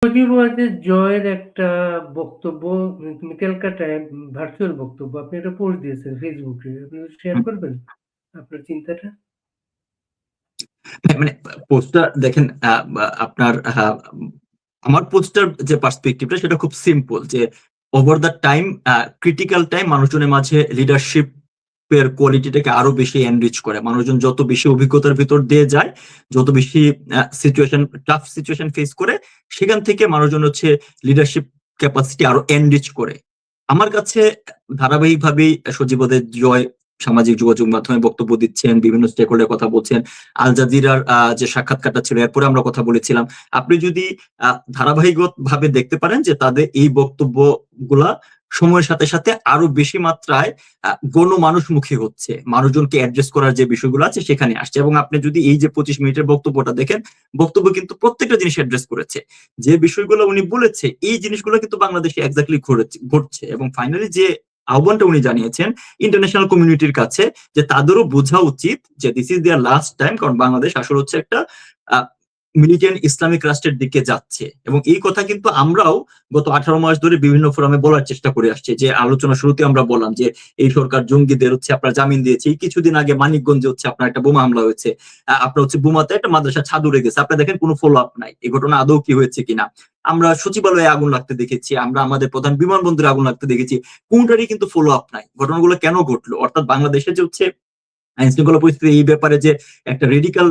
পুঁজিবাদের জয়ের একটা বক্তব্য ক্যালকাটায় ভার্চুয়াল বক্তব্য আপনি একটা পোস্ট দিয়েছেন ফেসবুকে। আপনি শেয়ার হুম, করবেন আপনার চিন্তাটা? হ্যাঁ, মানে পোস্টটা দেখেন আপনার আমার পোস্টার যে পার্সপেক্টিভটা সেটা খুব সিম্পল যে over the time critical time মানুষজনের মাঝে লিডারশিপ এর কোয়ালিটিটাকে আরো বেশি এনরিচ করে। মানুষজন যত বেশি অভিজ্ঞতার ভিতর দিয়ে যায়, যত বেশি টাফ সিচুয়েশন ফেস করে, সেখান থেকে মানুষজন হচ্ছে লিডারশিপ ক্যাপাসিটি আরো এনরিচ করে। আমার কাছে ধারাবাহিকভাবেই সজীবদের জয় সামাজিক যোগাযোগ মাধ্যমে বক্তব্য দিচ্ছেন, বিভিন্ন স্টেক হোল্ডার কথা বলছেন। আল জাজিরার যে সাক্ষাৎকারটা ছিল এরপরে আমরা কথা বলেছিলাম। আপনি যদি ধারাবাহিকভাবে দেখতে পারেন যে তাদের এই বক্তব্যগুলা সময়ের সাথে সাথে আরো বেশি মাত্রায় গণমানুষমুখী হচ্ছে। মানুষজনকে অ্যাড্রেস করার যে বিষয়গুলো আছে সেখানে আসছে। এবং আপনি যদি এই যে 25 মিনিটের বক্তব্যটা দেখেন, বক্তব্য কিন্তু প্রত্যেকটা জিনিস অ্যাড্রেস করেছে। যে বিষয়গুলো উনি বলেছে এই জিনিসগুলো কিন্তু বাংলাদেশে এক্স্যাক্টলি ঘটছে। এবং ফাইনালি যে আহ্বানটা উনি জানিয়েছেন ইন্টারন্যাশনাল কমিউনিটির কাছে, যে তাদেরও বোঝা উচিত যে this is their last time, কারণ বাংলাদেশ আসলে হচ্ছে একটা মিলিটেন্ট ইসলামিক রাষ্ট্রের দিকে যাচ্ছে। এবং এই কথা কিন্তু আমরাও গত 18 মাস ধরে বিভিন্ন ফোরামে বলার চেষ্টা করে আসছে। যে আলোচনা শুরুতে আমরা বললাম যে এই সরকার জঙ্গিদের হচ্ছে আপনার জামিন দিয়েছে। কিছুদিন আগে মানিকগঞ্জে হচ্ছে আপনার একটা বোমা হামলা হয়েছে। আপনার হচ্ছে বোমাতে একটা মাদ্রাসা ছাদ উড়ে গেছে। আপনারা দেখেন কোনো ফলো আপ নাই এই ঘটনা আদৌ কি হয়েছে কিনা। আমরা সচিবালয়ে আগুন লাগতে দেখেছি, আমরা আমাদের প্রধান বিমানবন্দরে আগুন লাগতে দেখেছি। কোনটারই কিন্তু ফলো আপ নাই। ঘটনাগুলো কেন ঘটলো, অর্থাৎ বাংলাদেশে যে হচ্ছে আইন শৃঙ্খলা পরিস্থিতি এই ব্যাপারে যে একটা রেডিকাল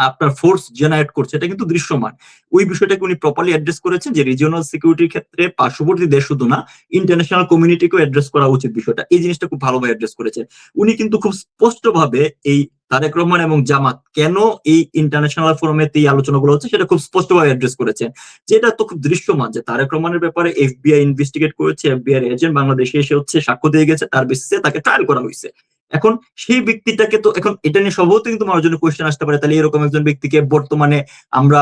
আপনার ফোর্স জেনারেট করছে, এটা কিন্তু দৃশ্যমান। ওই বিষয়টাকে উনি প্রপারলি অ্যাড্রেস করেছেন যে রিজিওনাল সিকিউরিটির ক্ষেত্রে পার্শ্ববর্তী দেশ শুধু না, ইন্টারন্যাশনাল কমিউনিটিকেও অ্যাড্রেস করা উচিত বিষয়টা। এই জিনিসটা খুব ভালোভাবে অ্যাড্রেস করেছেন উনি। কিন্তু খুব স্পষ্টভাবে এই তারেক রহমান এবং জামাত কেন এই ইন্টারন্যাশনাল ফোরামে এই আলোচনাগুলো হচ্ছে সেটা খুব স্পষ্টভাবে অ্যাড্রেস করেছেন। যেটা তো খুব দৃশ্যমান যে তারেক রহমানের ব্যাপারে এফবিআই ইনভেস্টিগেট করেছে, এফবিআই এজেন্ট বাংলাদেশে এসে হচ্ছে সাক্ষ্য দিয়ে গেছে, তার বেসিসে তাকে ট্রায়াল করা হয়েছে। এখন সেই ব্যক্তিটাকে তো এখন এটা নিয়ে স্বভাবতই কিন্তু মানুষজনের কোয়েশ্চেন আসতে পারে, তাহলে এরকম একজন ব্যক্তিকে বর্তমানে আমরা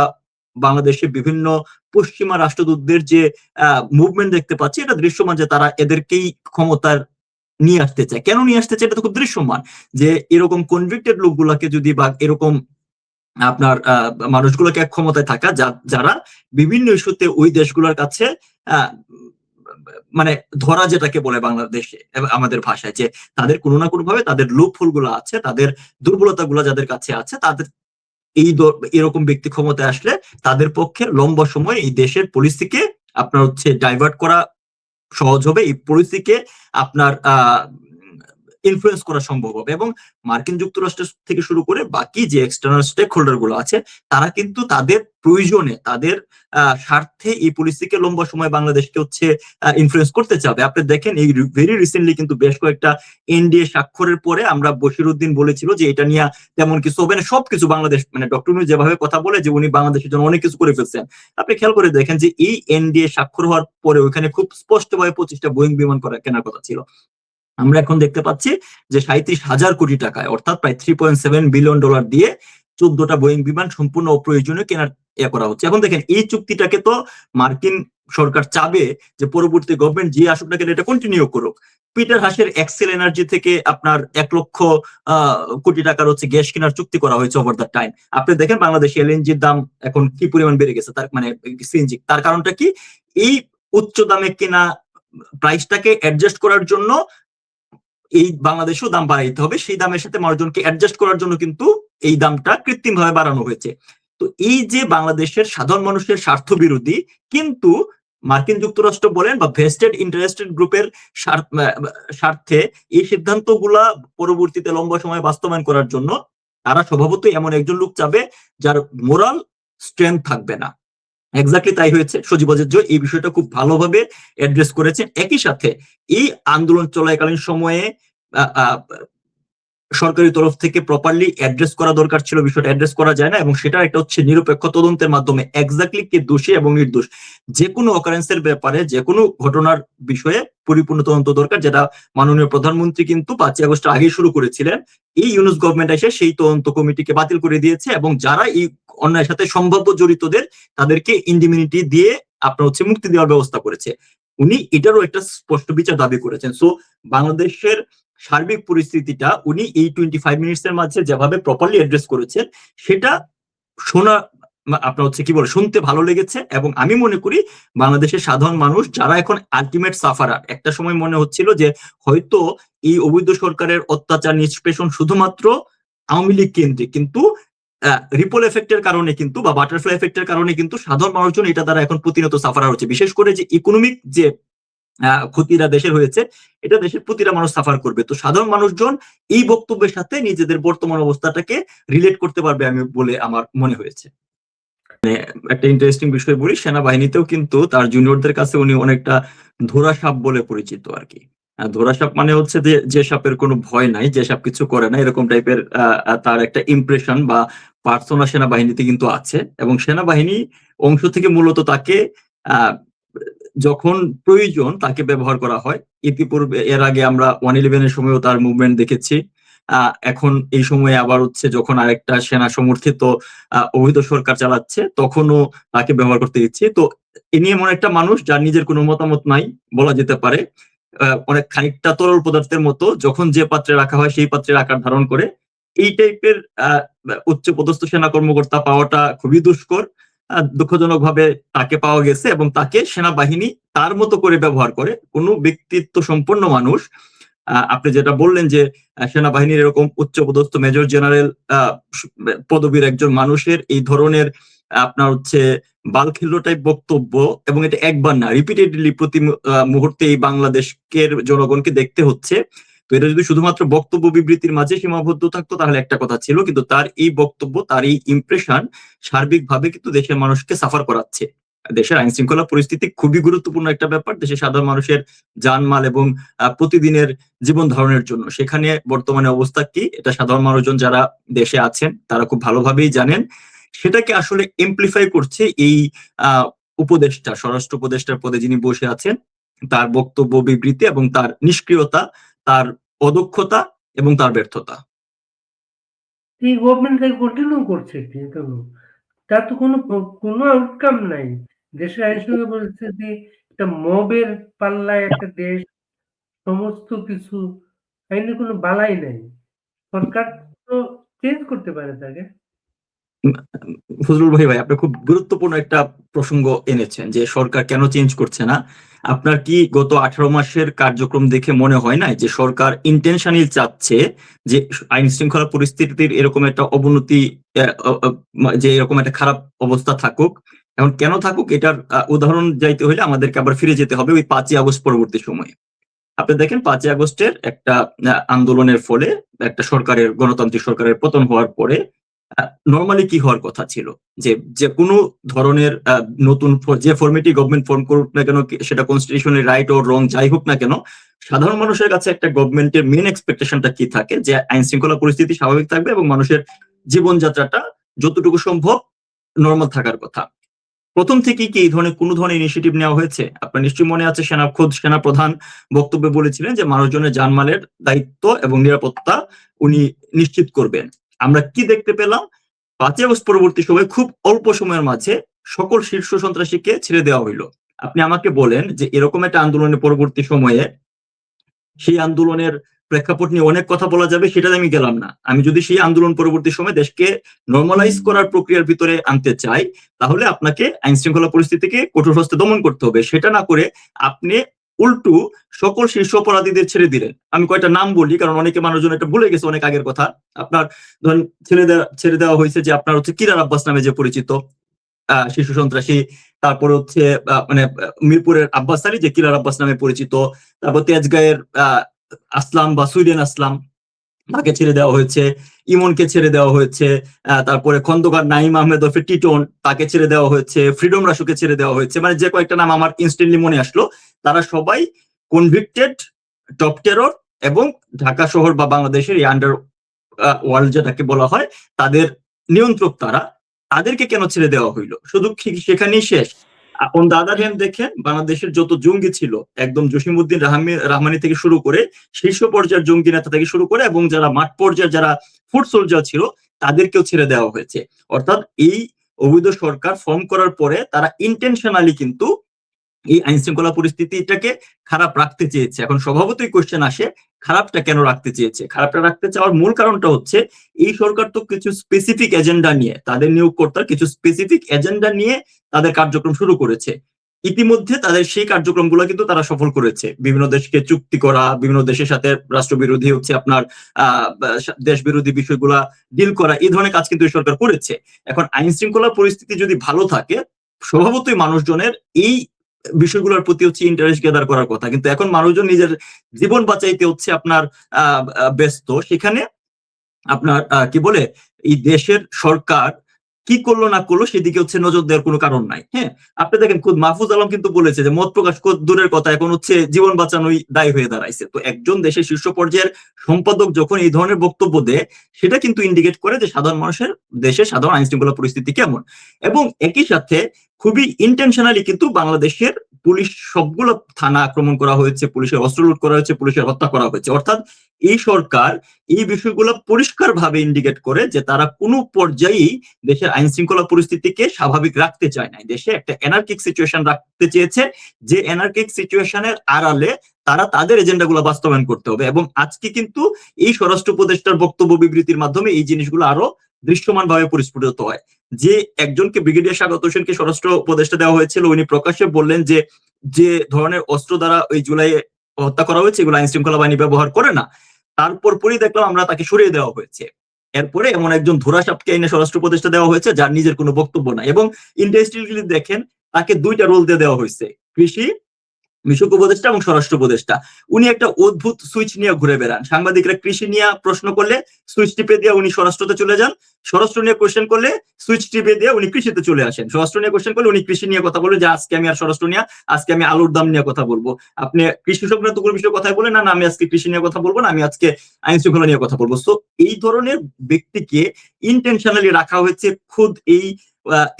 বাংলাদেশে বিভিন্ন পশ্চিমা রাষ্ট্রদূতদের যে মুভমেন্ট দেখতে পাচ্ছি, এটা দৃশ্যমান যে তারা এদেরকেই ক্ষমতার নিয়ে আসতে চায়। কেন নিয়ে আসতে চায় এটা তো খুব দৃশ্যমান। যে এরকম কনভিক্টেড লোকগুলাকে যদি বা এরকম আপনার মানুষগুলোকে এক ক্ষমতায় থাকা যারা বিভিন্ন ইস্যুতে ওই দেশগুলোর কাছে আহ, মানে ধরা যেটাকে বলে বাংলাদেশে আমাদের ভাষায়, যে তাদের কোনো না কোনো ভাবে তাদের লুপ হোল গুলো আছে, তাদের দুর্বলতা গুলো যাদের কাছে আছে, তাদের এরকম ব্যক্তি ক্ষমতায় আসলে তাদের পক্ষে লম্বা সময় এই দেশের পরিস্থিতিকে আপনার হচ্ছে ডাইভার্ট করা সহজ হবে, এই পরিস্থিতিকে আপনার ইনফ্লুয়েন্স করা সম্ভব হবে। এবং মার্কিন যুক্তরাষ্ট্র থেকে শুরু করে বাকি যে এক্সটার্নাল স্টেক হোল্ডার গুলো আছে, তারা কিন্তু তাদের প্রয়োজনে, তাদের স্বার্থে এই পরিস্থিতিকে লম্বা সময় বাংলাদেশকে হচ্ছে ইনফ্লুয়েন্স করতে চাবে। আপনি দেখেন এই ভেরি রিসেন্টলি কিন্তু বেশ কয়েকটা এনডিএ স্বাক্ষরের পরে আমরা বশিরউদ্দিন বলেছিল যে এটা নিয়ে তেমন কিছু হবে না, সবকিছু বাংলাদেশ মানে ডক্টর ইউনূস যেভাবে কথা বলে যে উনি বাংলাদেশের জন্য অনেক কিছু করে ফেলছেন। আপনি খেয়াল করে দেখেন যে এই এনডিএ স্বাক্ষর হওয়ার পরে ওইখানে খুব স্পষ্টভাবে 25টা বোয়িং বিমান কেনার কথা ছিল। আমরা এখন দেখতে পাচ্ছি যে 37,000 কোটি টাকায়, অর্থাৎ প্রায় $3.7 বিলিয়ন দিয়ে 14টা বোয়িং বিমান সম্পূর্ণ অপ্রয়োজনীয় কেনার করা হচ্ছে। এখন দেখেন এই চুক্তিটাকে তো মার্কিন সরকার চাবে যে পরবর্তী গভর্নমেন্ট যে আসুক না কেন এটা কন্টিনিউ করুক। পিটার হাসের এক্সেল এনার্জি থেকে আপনার 1 লক্ষ কোটি টাকার হচ্ছে গ্যাস কেনার চুক্তি করা হয়েছে ওভার দ্য টাইম। আপনি দেখেন বাংলাদেশে এলএনজির দাম এখন কি পরিমাণ বেড়ে গেছে, তার মানে সিএনজি। তার কারণটা কি? এই উচ্চ দামে কেনা প্রাইসটাকে অ্যাডজাস্ট করার জন্য এই বাংলাদেশেও দাম বাড়াইতে হবে, সেই দামের সাথে মানুষজনকে অ্যাডজাস্ট করার জন্য কিন্তু এই দামটা কৃত্রিম ভাবে বাড়ানো হয়েছে। তো এই যে বাংলাদেশের সাধারণ মানুষের স্বার্থ বিরোধী, কিন্তু মার্কিন যুক্তরাষ্ট্র বলেন বা ভেস্টেড ইন্টারেস্টেড গ্রুপের স্বার্থে এই সিদ্ধান্তগুলা পরবর্তীতে লম্বা সময় বাস্তবায়ন করার জন্য তারা স্বভাবতই এমন একজন লোক চাবে যার মোরাল স্ট্রেংথ থাকবে না। এক্স্যাক্টলি তাই হয়েছে। সজীব জয় এই বিষয়টা খুব ভালোভাবে অ্যাড্রেস করেছেন। একই সাথে এই আন্দোলন চলাকালীন সময়ে সরকারি তরফ থেকে প্রপারলি অ্যাড্রেস করা দরকার ছিল, বিষয়টা অ্যাড্রেস করা যায় না। এবং সেটা একটা হচ্ছে নিরপেক্ষ তদন্তের মাধ্যমে এক্স্যাক্টলি কে দোষী এবং নির্দোষ, যে কোনো অকারেন্সের ব্যাপারে, যে কোনো ঘটনার বিষয়ে পরিপূর্ণ তদন্ত দরকার, যেটা মাননীয় প্রধানমন্ত্রী কিন্তু 5 আগস্ট আগে শুরু করেছিলেন। এই ইউনূস গভর্নমেন্ট এসে সেই তদন্ত কমিটিকে বাতিল করে দিয়েছে এবং যারা এই অন্যায়ের সাথে সম্ভাব্য জড়িতদের তাদেরকে ইন্ডিমিনিটি দিয়ে আপনার হচ্ছে মুক্তি দেওয়ার ব্যবস্থা করেছে। উনি এটারও একটা স্পষ্ট বিচার দাবি করেছেন। সো বাংলাদেশের সার্বিক পরিস্থিতিটা উনি এই 25 মিনিটস এর মাঝে যেভাবে প্রপারলি অ্যাড্রেস করেছেন, সেটা শোনা আপনার হচ্ছে কি বলে শুনতে ভালো লেগেছে, এবং আমি মনে করি বাংলাদেশের সাধারণ মানুষ যারা এখন আলটিমেট সাফারার, একটা সময় মনে হচ্ছিল যে হয়তো এই অবৈধ সরকারের অত্যাচার নিষ্পেষণ শুধুমাত্র আওয়ামী লীগ কেন্দ্রিক, কিন্তু রিপল এফেক্টের কারণে কিন্তু বা বাটারফ্লাই এফেক্টের কারণে কিন্তু সাধারণ মানুষজন এটা দ্বারা এখন প্রতিনিয়ত সাফারার হচ্ছে। বিশেষ করে যে ইকোনমিক যে ক্ষতিটা দেশের হয়েছে, এটা দেশের প্রতিটা মানুষ সাফার করবে। তো সাধারণ মানুষজন এই বক্তব্যের সাথে নিজেদের বর্তমান অবস্থাটাকে রিলেট করতে পারবে আমি বলে আমার মনে হয়েছে। একটা ইন্টারেস্টিং বিষয় বলি, সেনাবাহিনীতেও কিন্তু তার জুনিয়রদের কাছে উনি অনেকটা ধোরা সাপ বলে পরিচিত আর কি। ধোরা সাপ মানে হচ্ছে যে সাপের কোনো ভয় নাই, যে সাপ কিছু করে না, এরকম টাইপের তার একটা ইমপ্রেশন বা পার্সোনা সেনাবাহিনীতে কিন্তু আছে। এবং সেনাবাহিনী অংশ থেকে মূলত তাকে যখন প্রয়োজন তাকে ব্যবহার করা হয়। ইতিপূর্বে এর আগে আমরা 111 এর সময়ও তার মুভমেন্ট দেখেছি। এখন এই সময়ে আবার হচ্ছে যখন আরেকটা সেনা সমর্থিত অবৈধ সরকার চালাচ্ছে তখনও তাকে ব্যবহার করতে দিচ্ছে। তো এ নিয়ে এমন একটা মানুষ যার নিজের কোনো মতামত নাই বলা যেতে পারে, অনেক খানিকটা তরল পদার্থের মতো, যখন যে পাত্রে রাখা হয় সেই পাত্রের আকার ধারণ করে। এই টাইপের উচ্চ পদস্থ সেনা কর্মকর্তা পাওয়াটা খুবই দুষ্কর। দুঃখজনক ভাবে তাকে পাওয়া গেছে এবং তাকে সেনাবাহিনী তার মতো করে ব্যবহার করে। কোনো ব্যক্তিত্ব সম্পন্ন মানুষ, আপনি যেটা বললেন যে সেনাবাহিনীর এরকম উচ্চপদস্থ মেজর জেনারেল পদবীর একজন মানুষের এই ধরনের আপনার হচ্ছে বালখিল্য টাইপ বক্তব্য, এবং এটা একবার না, রিপিটেডলি প্রতি মুহূর্তে এই বাংলাদেশের জনগণকে দেখতে হচ্ছে। তো এটা যদি শুধুমাত্র বক্তব্য বিবৃতির মাঝে সীমাবদ্ধ থাকতো তাহলে একটা কথা ছিল, কিন্তু তার এই বক্তব্য, তার এই ইমপ্রেশন সার্বিকভাবে কিন্তু দেশের মানুষকে সাফার করাচ্ছে। দেশের আইন শৃঙ্খলা পরিস্থিতি খুবই গুরুত্বপূর্ণ একটা ব্যাপার দেশের সাধারণ মানুষের জানমাল এবং প্রতিদিনের জীবন ধারণের জন্য। সেখানে বর্তমানে অবস্থা কি, এটা সাধারণ মানুষজন যারা দেশে আছেন তারা খুব ভালোভাবেই জানেন। সেটাকে আসলে এমপ্লিফাই করছে এই উপদেষ্টা, স্বরাষ্ট্র উপদেষ্টার পদে যিনি বসে আছেন, তার বক্তব্য বিবৃতি এবং তার নিষ্ক্রিয়তা, তার অদক্ষতা এবং তার ব্যর্থতা। এই গভর্নমেন্ট কন্টিনিউ করছে কেন? তার তো কোনো আউটকাম নাই। দেশের আইন শৃঙ্খলা পরিস্থিতি, একটা মবের পাল্লায় একটা দেশ, সমস্ত কিছু, আইনের কোনো বালাই নাই। সরকার তো চেঞ্জ করতে পারে তাকে। ফজলুল ভাই, আপনি খুব গুরুত্বপূর্ণ একটা প্রসঙ্গ এনেছেন যে সরকার কেন চেঞ্জ করছে না। আপনার কি গত 18 মাসের কার্যক্রম দেখে মনে হয় না যে সরকার ইন্টেনশনালি চাচ্ছে যে আইন শৃঙ্খলা পরিস্থিতির এরকম একটা অবনতি, যে এরকম একটা খারাপ অবস্থা থাকুক? এখন কেন থাকুক এটার উদাহরণ যাইতে হলে আমাদেরকে আবার ফিরে যেতে হবে ওই 5ই আগস্ট পরবর্তী সময়ে। আপনি দেখেন 5ই আগস্টের একটা আন্দোলনের ফলে একটা সরকারের, গণতান্ত্রিক সরকারের পতন হওয়ার পরে নরমালি কি হওয়ার কথা ছিল যে যে কোনো ধরনের নতুন যে ফর্মেটই গভর্নমেন্ট ফর্ম করুক না কেন, সেটা কনস্টিটিউশনাল রাইট ও রং যাই হোক না কেন, সাধারণ মানুষের কাছে একটা গভর্নমেন্টের মেন এক্সপেকটেশনটা কি থাকে যে আইন শৃঙ্খলা পরিস্থিতি স্বাভাবিক থাকবে এবং মানুষের জীবনযাত্রাটা যতটুকু সম্ভব নর্মাল থাকার কথা। প্রথম থেকেই কি এই ধরনের কোনো ধরনের ইনিশিয়েটিভ নেওয়া হয়েছে? আপনার নিশ্চয়ই মনে আছে খোদ সেনা প্রধান বক্তব্যে বলেছিলেন যে মানুষজনের জানমালের দায়িত্ব এবং নিরাপত্তা উনি নিশ্চিত করবেন। আমরা কি দেখতে পেলাম? 5ই আগস্ট পরবর্তী সময় খুব অল্প সময়ের মাঝে সকল শীর্ষ সন্ত্রাসীকে ছেড়ে দেওয়া হইল। আপনি আমাকে বলেন যে এরকম একটা আন্দোলনের পরবর্তী সময়ে সেই আন্দোলনের প্রেক্ষাপট নিয়ে অনেক কথা বলা যাবে, সেটা আমি গেলাম না। আমি যদি সেই আন্দোলন পরবর্তী সময় দেশকে নর্মালাইজ করার প্রক্রিয়ার ভিতরে আনতে চাই, তাহলে আপনাকে আইন শৃঙ্খলা পরিস্থিতিকে কঠোর হস্তে দমন করতে হবে। সেটা না করে আপনি উল্টু সকল শীর্ষ অপরাধীদের ছেড়ে দিলেন। আমি কয়েকটা নাম বলি, কারণ অনেকে মানুষজন এটা ভুলে গেছে অনেক আগের কথা। আপনার ধরেন ছেড়ে দেওয়া হয়েছে যে আপনার হচ্ছে কিরার আব্বাস নামে যে পরিচিত শিশু সন্ত্রাসী, তারপরে হচ্ছে মানে মিরপুরের আব্বাস আলী যে কিলার আব্বাস নামে পরিচিত, তারপর তেজগাঁয়ের আসলাম বা সুইডেন আসলাম, তাকে ছেড়ে দেওয়া হয়েছে। ইমনকে ছেড়ে দেওয়া হয়েছে। তারপরে খন্দকার নাইম আহমেদ ওরফে টিটন, তাকে ছেড়ে দেওয়া হয়েছে। ফ্রিডম রাসুকে ছেড়ে দেওয়া হয়েছে। মানে যে কয়েকটা নাম আমার ইনস্ট্যান্টলি মনে আসলো, তারা সবাই কনভিক্টেড টপ টেরর এবং ঢাকা শহর বা বাংলাদেশের এই আন্ডার ওয়ার্ল্ড যেটাকে বলা হয় তাদের নিয়ন্ত্রক তারা। তাদেরকে কেন ছেড়ে দেওয়া হইলো? শুধু সেখানেই শেষ? অন দ্য আদার হ্যান্ড দেখেন বাংলাদেশের যত জঙ্গি ছিল, একদম জসিমউদ্দিন রহমানি থেকে শুরু করে শীর্ষ পর্যায়ের জঙ্গি নেতা থেকে শুরু করে এবং যারা মাঠ পর্যায়ের যারা ফুট সোলজার ছিল তাদেরকেও ছেড়ে দেওয়া হয়েছে। অর্থাৎ এই অবৈধ সরকার ফর্ম করার পরে তারা ইন্টেনশনালি কিন্তু এই আইন শৃঙ্খলা পরিস্থিতিটাকে খারাপ রাখতে চেয়েছে। এখন স্বভাবতই কোয়েশ্চেন আসে, খারাপটা কেন রাখতে চেয়েছে? খারাপটা রাখতে চাওয়ার মূল কারণটা হচ্ছে এই সরকার তো কিছু স্পেসিফিক এজেন্ডা নিয়ে, তাদের নিয়োগকর্তার কিছু স্পেসিফিক এজেন্ডা নিয়ে তাদের কার্যক্রম শুরু করেছে। ইতিমধ্যে তাদের সেই কার্যক্রমগুলো কিন্তু তারা সফল করেছে। বিভিন্ন দেশকে চুক্তি করা, বিভিন্ন দেশের সাথে রাষ্ট্রবিরোধী হচ্ছে আপনার দেশ বিরোধী বিষয়গুলা ডিল করা, এই ধরনের কাজ কিন্তু এই সরকার করেছে। এখন আইন শৃঙ্খলা পরিস্থিতি যদি ভালো থাকে, স্বভাবতই মানুষজনের এই বিষয়গুলোর প্রতি হচ্ছে ইন্টারেস্ট গ্যাদার করার কথা, কিন্তু এখন মানুষজন নিজের জীবন বাঁচাইতে হচ্ছে আপনার ব্যস্ত। সেখানে আপনার কি বলে এই দেশের সরকার কি করলো না করলো সেদিকে হচ্ছে নজর দেওয়ার কোনো কারণ নাই। হ্যাঁ, আপনি দেখেন খুদ মাহফুজ আলম কিন্তু বলেছে যে মত প্রকাশ দূরের কথা, এখন হচ্ছে জীবন বাঁচানোই দায়ী হয়ে দাঁড়াইছে। তো একজন দেশের শীর্ষ পর্যায়ের সম্পাদক যখন এই ধরনের বক্তব্য দেয়, সেটা কিন্তু ইন্ডিকেট করে যে সাধারণ মানুষের দেশের সাধারণ আইন শৃঙ্খলা পরিস্থিতি কেমন। এবং একই সাথে খুবই ইন্টেনশনালি কিন্তু বাংলাদেশের পুলিশ সবগুলো থানা আক্রমণ করা হয়েছে, পুলিশের অস্ত্র লুট করা হয়েছে, পুলিশের হত্যা করা হয়েছে। অর্থাৎ এই সরকার এই বিষয়গুলো পরিষ্কার ভাবে ইন্ডিকেট করে যে তারা কোনো পর্যায়েই দেশের আইন শৃঙ্খলা পরিস্থিতিকে স্বাভাবিক রাখতে চায় না, দেশে একটা এনার্কিক সিচুয়েশন রাখতে চেয়েছে, যে এনার্কিক সিচুয়েশনের আড়ালে তারা তাদের এজেন্ডাগুলো বাস্তবায়ন করতে হবে। এবং আজকে কিন্তু এই স্বরাষ্ট্র উপদেষ্টার বক্তব্য বিবৃতির মাধ্যমে এই জিনিসগুলো আরো দৃশ্যমান ভাবে পরিস্ফুটিত হয়। যে একজনকে ব্রিগেডিয়ার স্বাগত হোসেনকে স্বরাষ্ট্র উপদেষ্টা দেওয়া হয়েছিল, উনি প্রকাশ্যে বললেন যে যে ধরনের অস্ত্র দ্বারা ওই জুলাই হত্যা করা হয়েছে এগুলো আইন শৃঙ্খলা বাহিনী ব্যবহার করে না। তারপর পরই দেখলাম আমরা তাকে সরিয়ে দেওয়া হয়েছে। এরপরে এমন একজন ধোরা সাপকে এনে স্বরাষ্ট্র উপদেষ্টা দেওয়া হয়েছে যার নিজের কোনো বক্তব্য নাই। এবং ইন্টারেস্টিংলি দেখেন তাকে দুইটা রোল দিয়ে দেওয়া হয়েছে, কৃষি বিষয়ক উপদেষ্টা এবং স্বরাষ্ট্র উপদেষ্টা। উনি একটা অদ্ভুত সুইচ নিয়ে ঘুরে বেড়ান। সাংবাদিকরা কৃষি নিয়ে প্রশ্ন করলে সুইচ টিপে দিয়ে উনি স্বরাষ্ট্রতে চলে যান, স্বরাষ্ট্র নিয়ে কোয়েশ্চেন করলে সুইচ টিপে দিয়ে উনি কৃষিতে চলে আসেন, স্বরাষ্ট্র নিয়ে কোয়েশ্চেন করলে উনি কৃষি নিয়ে কথা বলে যে আজকে আমি আর স্বরাষ্ট্র নিয়ে আজকে আমি আলুর দাম নিয়ে কথা বলবো। আপনি কৃষি সংক্রান্ত কোনো বিষয়ে কথা বলে না, আমি আজকে কৃষি নিয়ে কথা বলবো না, আমি আজকে আইন শৃঙ্খলা নিয়ে কথা বলবো। সো এই ধরনের ব্যক্তিকে ইন্টেনশনালি রাখা হয়েছে। খুদ এই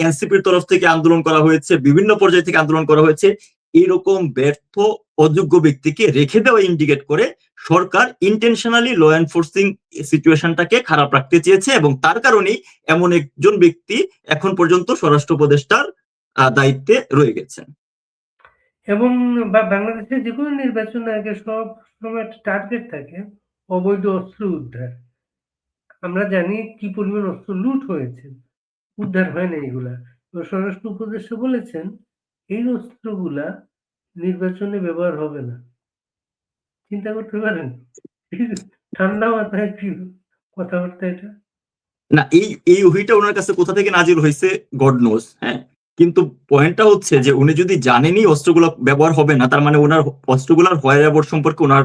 এনসিপির তরফ থেকে আন্দোলন করা হয়েছে, বিভিন্ন পর্যায় থেকে আন্দোলন করা হয়েছে। এরকম ব্যর্থ অযোগ্য ব্যক্তিকে রেখে দেওয়া ইন্ডিকেট করে সরকার ইন্টেনশনালি ল এনফোর্সিং সিচুয়েশনটাকে খারাপ রাখতে চেয়েছে, এবং তার কারণেই এমন একজন ব্যক্তি এখন পর্যন্ত স্বরাষ্ট্র উপদেষ্টার দায়িত্বে রয়ে গেছেন। এবং বাংলাদেশে যে কোনো নির্বাচনের আগে সব সময় একটা টার্গেট থাকে অবৈধ অস্ত্র উদ্ধার। আমরা জানি কি পরিমাণ অস্ত্র লুট হয়েছে, উদ্ধার হয় না এগুলা। স্বরাষ্ট্র উপদেষ্টা বলেছেন এই অস্ত্রগুলা নির্বাচনে ব্যবহার হবে না। চিন্তা করতে পারেন? ঠান্ডা মাথায় কি কথাবার্তা এটা? না, এই ওহিটা ওনার কাছে কোথা থেকে নাজিল হয়েছে গড নোজ। হ্যাঁ, কিন্তু পয়েন্টটা হচ্ছে যে উনি যদি জানেনই অস্ত্রগুলো ব্যবহার হবে না, তার মানে ওনার অস্ত্রগুলোর হোয়ার অ্যাবাউট সম্পর্কে ওনার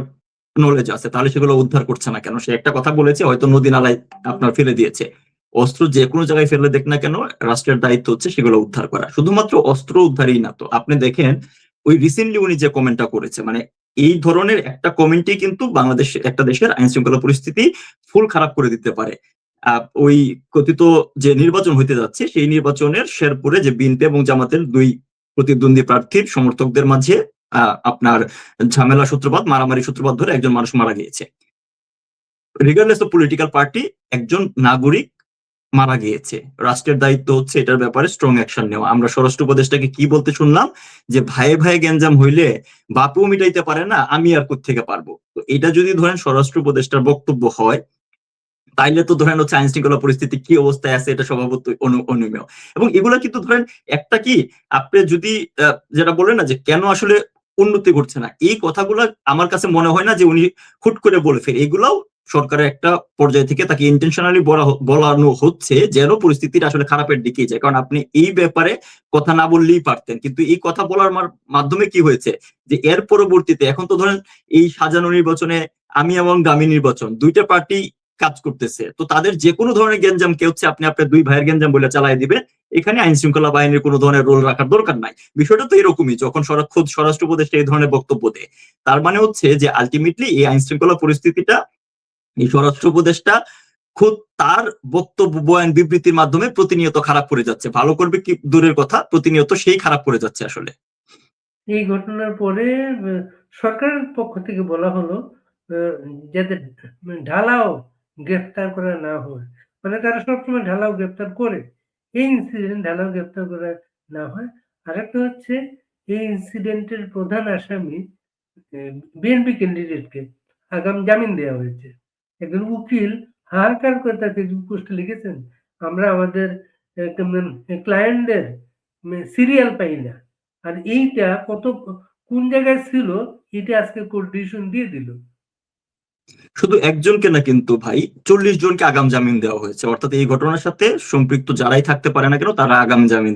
নলেজ আছে, তাহলে সেগুলো উদ্ধার করছে না কেন? সে একটা কথা বলেছে, হয়তো নদী নালায় আপনার ফেলে দিয়েছে। অস্ত্র যে কোনো জায়গায় ফেলে দেখ না কেন, রাষ্ট্রের দায়িত্ব হচ্ছে সেগুলো উদ্ধার করা। শুধুমাত্র অস্ত্র উদ্ধারই না, তো আপনি দেখেন ওই রিসেন্টলি উনি যে কমেন্টটা করেছে, মানে এই ধরনের একটা কমেন্টই কিন্তু বাংলাদেশ একটা দেশের আইন শৃঙ্খলা পরিস্থিতি ফুল খারাপ করে দিতে পারে। ওই কথিত যে নির্বাচন হইতে যাচ্ছে সেই নির্বাচনের শেরপুরে যে বিএনপি এবং জামাতের দুই প্রতিদ্বন্দ্বী প্রার্থীর সমর্থকদের মাঝে আপনার ঝামেলা সূত্রপাত, মারামারি সূত্রপাত ধরে একজন মানুষ মারা গিয়েছে। রিগার্ডলেস অফ পলিটিক্যাল পার্টি, একজন নাগরিক মারা গিয়েছে। রাষ্ট্রের দায়িত্ব হচ্ছে এটার ব্যাপারে স্ট্রং অ্যাকশন নেওয়া। আমরা স্বরাষ্ট্র উপদেষ্টাকে কি বলতে শুনলাম যে ভাইয়ে ভাইয়ে গ্যাঞ্জাম হইলে বাপও মিটাইতে পারে না, আমি আর কোত্থেকে পারবো। তো এটা যদি ধরেন স্বরাষ্ট্র উপদেষ্টার বক্তব্য হয়, তাইলে তো ধরেন হচ্ছে আইন শৃঙ্খলা পরিস্থিতি কি অবস্থায় আছে এটা স্বভাবতই অনুমেয়। এবং এগুলা কিন্তু ধরেন একটা কি, আপনি যদি যেটা বললেন না যে কেন আসলে উন্নতি ঘটছে না, এই কথাগুলো আমার কাছে মনে হয় না যে উনি হুট করে বলে ফেলে। এগুলাও সরকারের একটা পর্যায় থেকে তাকে ইন্টেনশনালি বলানো হচ্ছে যেন পরিস্থিতিটা আসলে খারাপের দিকে যায়। কারণ আপনি এই ব্যাপারে কথা না বললেই পারতেন, কিন্তু এই কথা বলার মাধ্যমে কি হয়েছে যে এর পরবর্তীতে এখন তো ধরেন এই সাজানো নির্বাচনে আমি এবং দামি নির্বাচন দুইটা পার্টি কাজ করতেছে, তো তাদের যে কোনো ধরনের গ্যাঞ্জাম কে হচ্ছে আপনি আপনার দুই ভাইয়ের গ্যাঞ্জাম বলে চালাই দিবে, এখানে আইন শৃঙ্খলা বাহিনীর কোনো ধরনের রোল রাখার দরকার নাই। বিষয়টা তো এরকমই, যখন খোদ স্বরাষ্ট্র উপদেষ্টা এই ধরনের বক্তব্য দেয়, তার মানে হচ্ছে যে আলটিমেটলি এই আইন শৃঙ্খলা পরিস্থিতিটা এই স্বরাষ্ট্র উপদেষ্টা খুদ তার বক্তব্য বয়ান বিবৃতির মাধ্যমে প্রতিনিয়ত খারাপ করে যাচ্ছে। ভালো করবে কি দূরের কথা, প্রতিনিয়ত সেই খারাপ করে যাচ্ছে আসলে। এই ঘটনার পরে সরকারের পক্ষ থেকে বলা হলো যাতে ঢালাও গ্রেফতার করা না হয়, মানে তারা সবসময় ঢালাও গ্রেফতার করে, এই ইনসিডেন্ট ঢালাও গ্রেফতার করা না হয়। আরেকটা হচ্ছে এই ইনসিডেন্টের প্রধান আসামি বিএনপি ক্যান্ডিডেটকে আগাম জামিন দেওয়া হয়েছে। একজন উকিল হাহাকার করে তার ফেসবুক পোস্টে লিখেছেন, আমরা আমাদের ক্লায়েন্টদের সিরিয়াল পাই না। আর এইটা কোন জায়গায় ছিল এটা আজকে কোর্ট ডিসিশন দিয়ে দিল। শুধু একজনকে না কিন্তু ভাই, 40 জনকে আগাম জামিন দেওয়া হয়েছে। অর্থাৎ এই ঘটনার সাথে সম্পৃক্ত যারাই থাকতে পারে না কেন তারা আগাম জামিন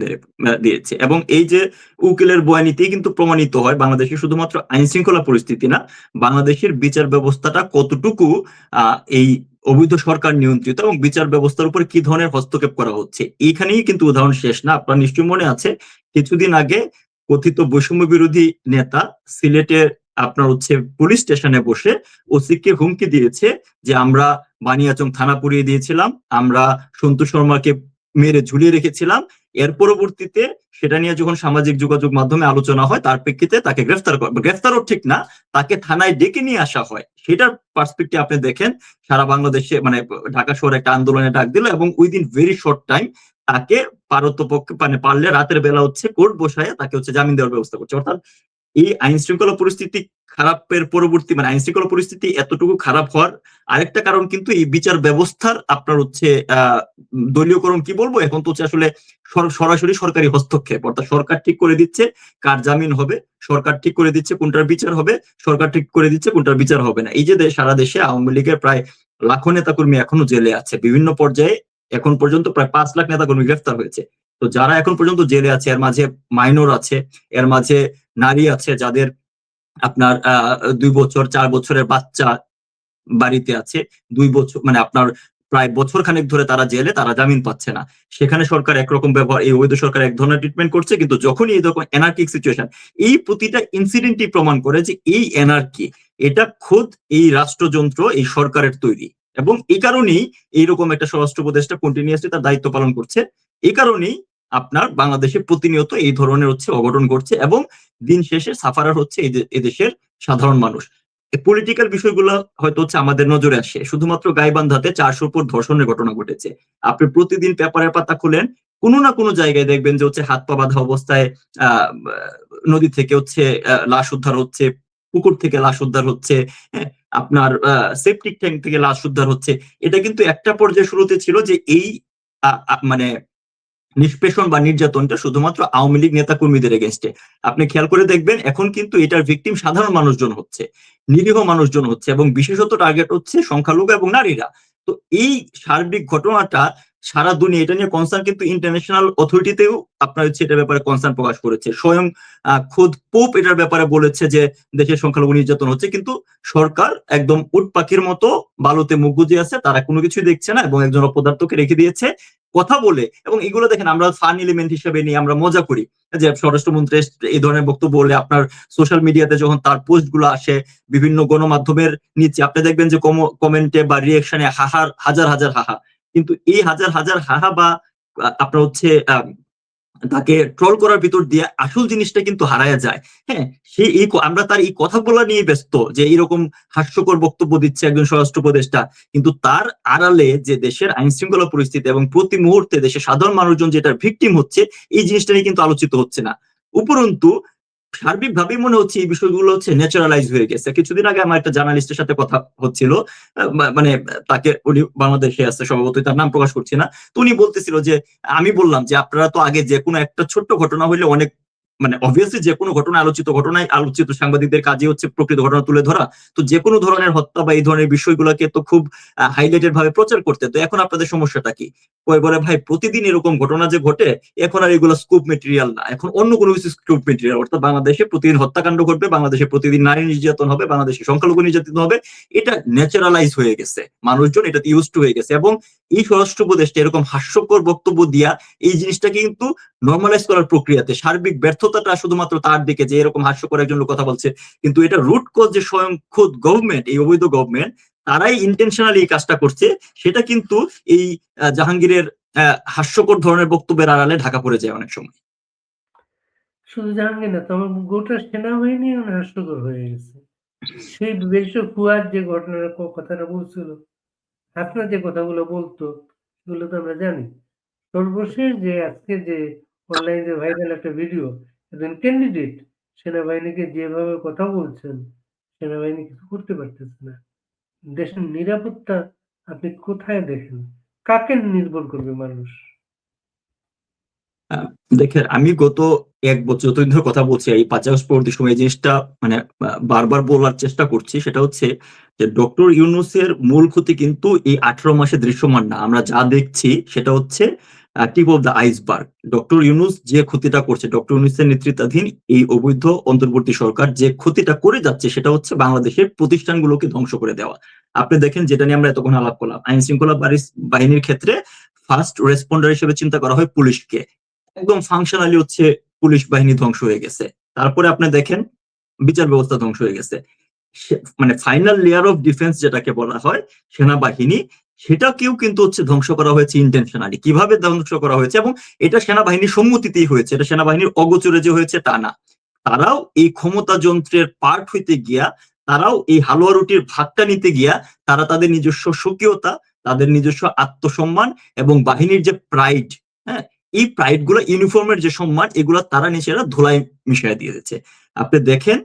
দিয়েছে। এবং এই যে উকিলের বয়ানিতেই কিন্তু প্রমাণিত হয় বাংলাদেশে শুধুমাত্র আইন শৃঙ্খলা পরিস্থিতি না, বাংলাদেশের বিচার ব্যবস্থাটা কতটুকু এই অবৈধ সরকার নিয়ন্ত্রিত এবং বিচার ব্যবস্থার উপর কি ধরনের হস্তক্ষেপ করা হচ্ছে। এইখানেই কিন্তু উদাহরণ শেষ না। আপনার নিশ্চয়ই মনে আছে কিছুদিন আগে কথিত বৈষম্য বিরোধী নেতা সিলেটের আপনার হচ্ছে পুলিশ স্টেশনে বসে ওসিকে হুমকি দিয়েছে যে আমরা বানিয়াচং থানা পুড়িয়ে দিয়েছিলাম, আমরা সন্তু শর্মাকে মেরে ঝুলিয়ে রেখেছিলাম। এর পরবর্তীতে সেটা নিয়ে যখন সামাজিক যোগাযোগ মাধ্যমে আলোচনা হয় তার প্রেক্ষিতে তাকে গ্রেফতারও ঠিক না, তাকে থানায় ডেকে নিয়ে আসা হয়। সেটার পার্সপেক্টিভ আপনি দেখেন, সারা বাংলাদেশে মানে ঢাকা শহরে একটা আন্দোলনে ডাক দিল এবং উইদিন ভেরি শর্ট টাইম তাকে পারতপক্ষে মানে পারলে রাতের বেলা হচ্ছে কোর্ট বসায় তাকে হচ্ছে জামিন দেওয়ার ব্যবস্থা করছে। অর্থাৎ এই আইন শৃঙ্খলা পরিস্থিতি খারাপের পরবর্তী মানে আইন শৃঙ্খলা পরিস্থিতি এতটুকু খারাপ হওয়ার আরেকটা কারণ কিন্তু এই বিচার ব্যবস্থার আপনার হচ্ছে দলীয়করণ কি বলবো, এখন তো হচ্ছে আসলে সরাসরি সরকারি হস্তক্ষেপ। অর্থাৎ সরকার ঠিক করে দিচ্ছে কার জামিন হবে, সরকার ঠিক করে দিচ্ছে কোনটার বিচার হবে, সরকার ঠিক করে দিচ্ছে কোনটার বিচার হবে না। এই যে সারা দেশে আওয়ামী লীগের প্রায় লাখো নেতাকর্মী এখনো জেলে আছে, বিভিন্ন পর্যায়ে এখন পর্যন্ত প্রায় 5 লাখ নেতাকর্মী গ্রেফতার হয়েছে। তো যারা এখন পর্যন্ত জেলে আছে এর মাঝে মাইনর আছে, এর মাঝে নারী আছে যাদের আপনার 2 বছর 4 বছরের বাচ্চা বাড়িতে আছে, 2 বছর মানে আপনার প্রায় বছর খানেক ধরে তারা জেলে, তারা জামিন পাচ্ছে না। সেখানে সরকার একরকম ব্যবহার, এই অবৈধ সরকার এক ধরনের ট্রিটমেন্ট করছে, কিন্তু যখনই এই রকম এনার্কিক সিচুয়েশন, এই প্রতিটা ইনসিডেন্টই প্রমাণ করে যে এই এনার্কি এটা খোদ এই রাষ্ট্রযন্ত্র এই সরকারের তৈরি। এবং এই কারণেই এইরকম একটা স্বরাষ্ট্র উপদেষ্টা কন্টিনিউয়াসলি তার দায়িত্ব পালন করছে। এই কারণেই আপনার বাংলাদেশে প্রতিনিয়ত এই ধরনের হচ্ছে অঘটন ঘটছে এবং দিন শেষে সাফারার হচ্ছে এদেশের সাধারণ মানুষ। পলিটিক্যাল বিষয়গুলো হয়তো হচ্ছে আমাদের নজরে আসে, শুধুমাত্র গাইবান্ধাতে 400 উপর ধর্ষণের ঘটনা ঘটেছে। আপনি প্রতিদিন পেপারের পাতা খুলেন, কোনো না কোনো জায়গায় দেখবেন যে হচ্ছে হাত পা বাঁধা অবস্থায় আহ নদী থেকে হচ্ছে লাশ উদ্ধার হচ্ছে, পুকুর থেকে লাশ উদ্ধার হচ্ছে, হ্যাঁ, আপনার সেপটিক ট্যাঙ্ক থেকে লাশ উদ্ধার হচ্ছে। এটা কিন্তু একটা পর্যায়ে শুরুতে ছিল যে এই মানে নিষ্পেষণ বা নির্যাতনটা শুধুমাত্র আওয়ামী লীগ নেতা কর্মীদের এগেনস্টে। আপনি খেয়াল করে দেখবেন এখন কিন্তু এটার ভিকটিম সাধারণ মানুষজন হচ্ছে, নিরীহ মানুষজন হচ্ছে, এবং বিশেষত টার্গেট হচ্ছে সংখ্যালঘু এবং নারীরা। তো এই সার্বিক ঘটনাটা সারা দুনিয়া এটা নিয়ে কনসার্ন, কিন্তু ইন্টারন্যাশনাল অথরিটিতেও আপনার হচ্ছে এটার ব্যাপারে কনসার্ন প্রকাশ করেছে। স্বয়ং খোদ পোপ এটার ব্যাপারে বলেছে যে দেশের সংখ্যালঘু নির্যাতন হচ্ছে, কিন্তু সরকার একদম উট পাখির মতো বালুতে মুখ গুজে আছে, তারা কোনো কিছুই দেখছে না এবং একজন অপদার্থকে রেখে দিয়েছে কথা বলে। এবং এগুলো দেখেন আমরা ফান এলিমেন্ট হিসেবে নিয়ে আমরা মজা করি যে স্বরাষ্ট্রমন্ত্রী এই ধরনের বক্তব্য বলে আপনার সোশ্যাল মিডিয়াতে যখন তার পোস্ট গুলো আসে বিভিন্ন গণমাধ্যমের নিচে আপনি দেখবেন যে কমেন্টে বা রিয়েকশনে হাজার হাজার হাহা। কিন্তু এই হাজার হাজার হাহা বা আপনার হচ্ছে তাকে ট্রল করার ভিতর দিয়ে আসল জিনিসটা কিন্তু হারায়া যায়। হ্যাঁ, আমরা তার এই কথাগুলো নিয়ে ব্যস্ত যে এরকম হাস্যকর বক্তব্য দিচ্ছে একজন স্বরাষ্ট্র উপদেষ্টা, কিন্তু তার আড়ালে যে দেশের আইন শৃঙ্খলা পরিস্থিতি এবং প্রতি মুহূর্তে দেশের সাধারণ মানুষজন যেটার ভিকটিম হচ্ছে এই জিনিসটা নিয়ে কিন্তু আলোচিত হচ্ছে না। উপরন্তু সার্বিকভাবেই মনে হচ্ছে এই বিষয়গুলো হচ্ছে ন্যাচারালাইজ হয়ে গেছে। কিছুদিন আগে আমার একটা জার্নালিস্টের সাথে কথা হচ্ছিল, মানে তাকে উনি বাংলাদেশে আছে সম্ভবত, তার নাম প্রকাশ করছি না। তো উনি বলতেছিল যে আমি বললাম যে আপনারা তো আগে যে কোনো একটা ছোট্ট ঘটনা হইলে অনেক মানে অবভিয়াসলি যে কোনো ঘটনা ঘটনায় আলোচিত সাংবাদিকদের কাজে হচ্ছে প্রকৃত ঘটনা তুলে ধরা। তো যে কোনো ধরনের হত্যা বা এই ধরনের বিষয়গুলোকে তো খুব হাইলাইটেড ভাবে প্রচার করতে। তো এখন আপনাদের সমস্যাটা কি? বলে ভাই প্রতিদিন এরকম ঘটনা যে ঘটে এখন আর এগুলো স্কুপ মেটেরিয়াল না, এখন অন্য কোনো কিছু স্কুপ মেটেরিয়াল। অর্থাৎ বাংলাদেশে প্রতিদিন হত্যাকাণ্ড ঘটবে, বাংলাদেশে প্রতিদিন নারী নির্যাতন হবে, বাংলাদেশে সংখ্যালঘু নির্যাতিত হবে। এটা ন্যাচারালাইজ হয়ে গেছে, মানুষজন এটাতে ইউজড হয়ে গেছে। এবং এই স্বরাষ্ট্র উপদেষ্টা এরকম হাস্যকর বক্তব্য দিয়া এই জিনিসটাকে কিন্তু নর্মালাইজ করার প্রক্রিয়াতে সার্বিক ব্যর্থতাটা শুধুমাত্র তার দিকে, যে এরকম হাস্যকর একজন লোক কথা বলছে। কিন্তু এটা রুট কজ যে স্বয়ং খোদ গভর্নমেন্ট, এই অবৈধ গভর্নমেন্ট তারাই ইন্টেনশনালি এই কাজটা করছে, সেটা কিন্তু এই জাহাঙ্গীরের হাস্যকর ধরনের বক্তব্যের আড়ালে ঢাকা পড়ে যায় অনেক সময়। শুধু জাহাঙ্গীর না, তো আমার গোটা সেনাবাহিনী হাস্যকর হয়ে গেছে। সেই বেশি ফুয়াদ যে ঘটনার কথাটা বলছিল, আপনার যে কথাগুলো বলতো সেগুলো তো আমরা জানি। সর্বশেষ যে আজকে যে অনলাইনে ভাইরাল একটা ভিডিও, একজন ক্যান্ডিডেট সেনাবাহিনীকে যেভাবে কথা বলছেন, সেনাবাহিনী কিছু করতে পারতেছে না। দেশের নিরাপত্তা আপনি কোথায় দেখেন? কাকে নির্ভর করবে মানুষ? আহ, দেখেন, আমি গত 1 বছর যতদিন ধরে কথা বলছি এই 5 আগস্ট পরবর্তী সময় এই জিনিসটা মানে বারবার বলার চেষ্টা করছি, সেটা হচ্ছে যে ডক্টর ইউনূসের মূল ক্ষতি কিন্তু এই 18 মাসে দৃশ্যমান না। আমরা যা দেখছি সেটা হচ্ছে tip of the iceberg. Doctor Yunus যে ক্ষতিটা করছে, ডক্টর ইউনূসের নেতৃত্বাধীন এই অবৈধ অন্তর্বর্তী সরকার যে ক্ষতিটা করে যাচ্ছে সেটা হচ্ছে বাংলাদেশের প্রতিষ্ঠানগুলোকে ধ্বংস করে দেওয়া। আপনি দেখেন, যেটা নিয়ে আমরা এতক্ষণ আলাপ করলাম, আইন শৃঙ্খলা বাহিনীর ক্ষেত্রে ফার্স্ট রেসপন্ডার হিসেবে চিন্তা করা হয় পুলিশকে। একদম ফাংশনালি হচ্ছে পুলিশ বাহিনী ধ্বংস হয়ে গেছে। তারপরে আপনি দেখেন বিচার ব্যবস্থা ধ্বংস হয়ে গেছে। মানে ফাইনাল লেয়ার অফ ডিফেন্স যেটাকে বলা হয় সেনাবাহিনী, সেটাকেও কিন্তু হচ্ছে ধ্বংস করা হয়েছে ইন্টেনশনালি। কিভাবে ধ্বংস করা হয়েছে, এবং এটা সেনাবাহিনীর সম্মতিতেই হয়েছে, এটা সেনাবাহিনীর অগোচরে যে হয়েছে তা না। তারাও এই ক্ষমতা যন্ত্রের পার্ট হইতে গিয়া, তারাও এই হালুয়া রুটির ভাগটা নিতে গিয়া তারা তাদের নিজস্ব স্বকীয়তা, তাদের নিজস্ব আত্মসম্মান এবং বাহিনীর যে প্রাইড, হ্যাঁ, এই প্রাইড গুলো, ইউনিফর্মের যে সম্মান, এগুলো তারা নিজেরা ধুলায় মিশিয়ে দিয়ে দিচ্ছে। আপনি দেখেন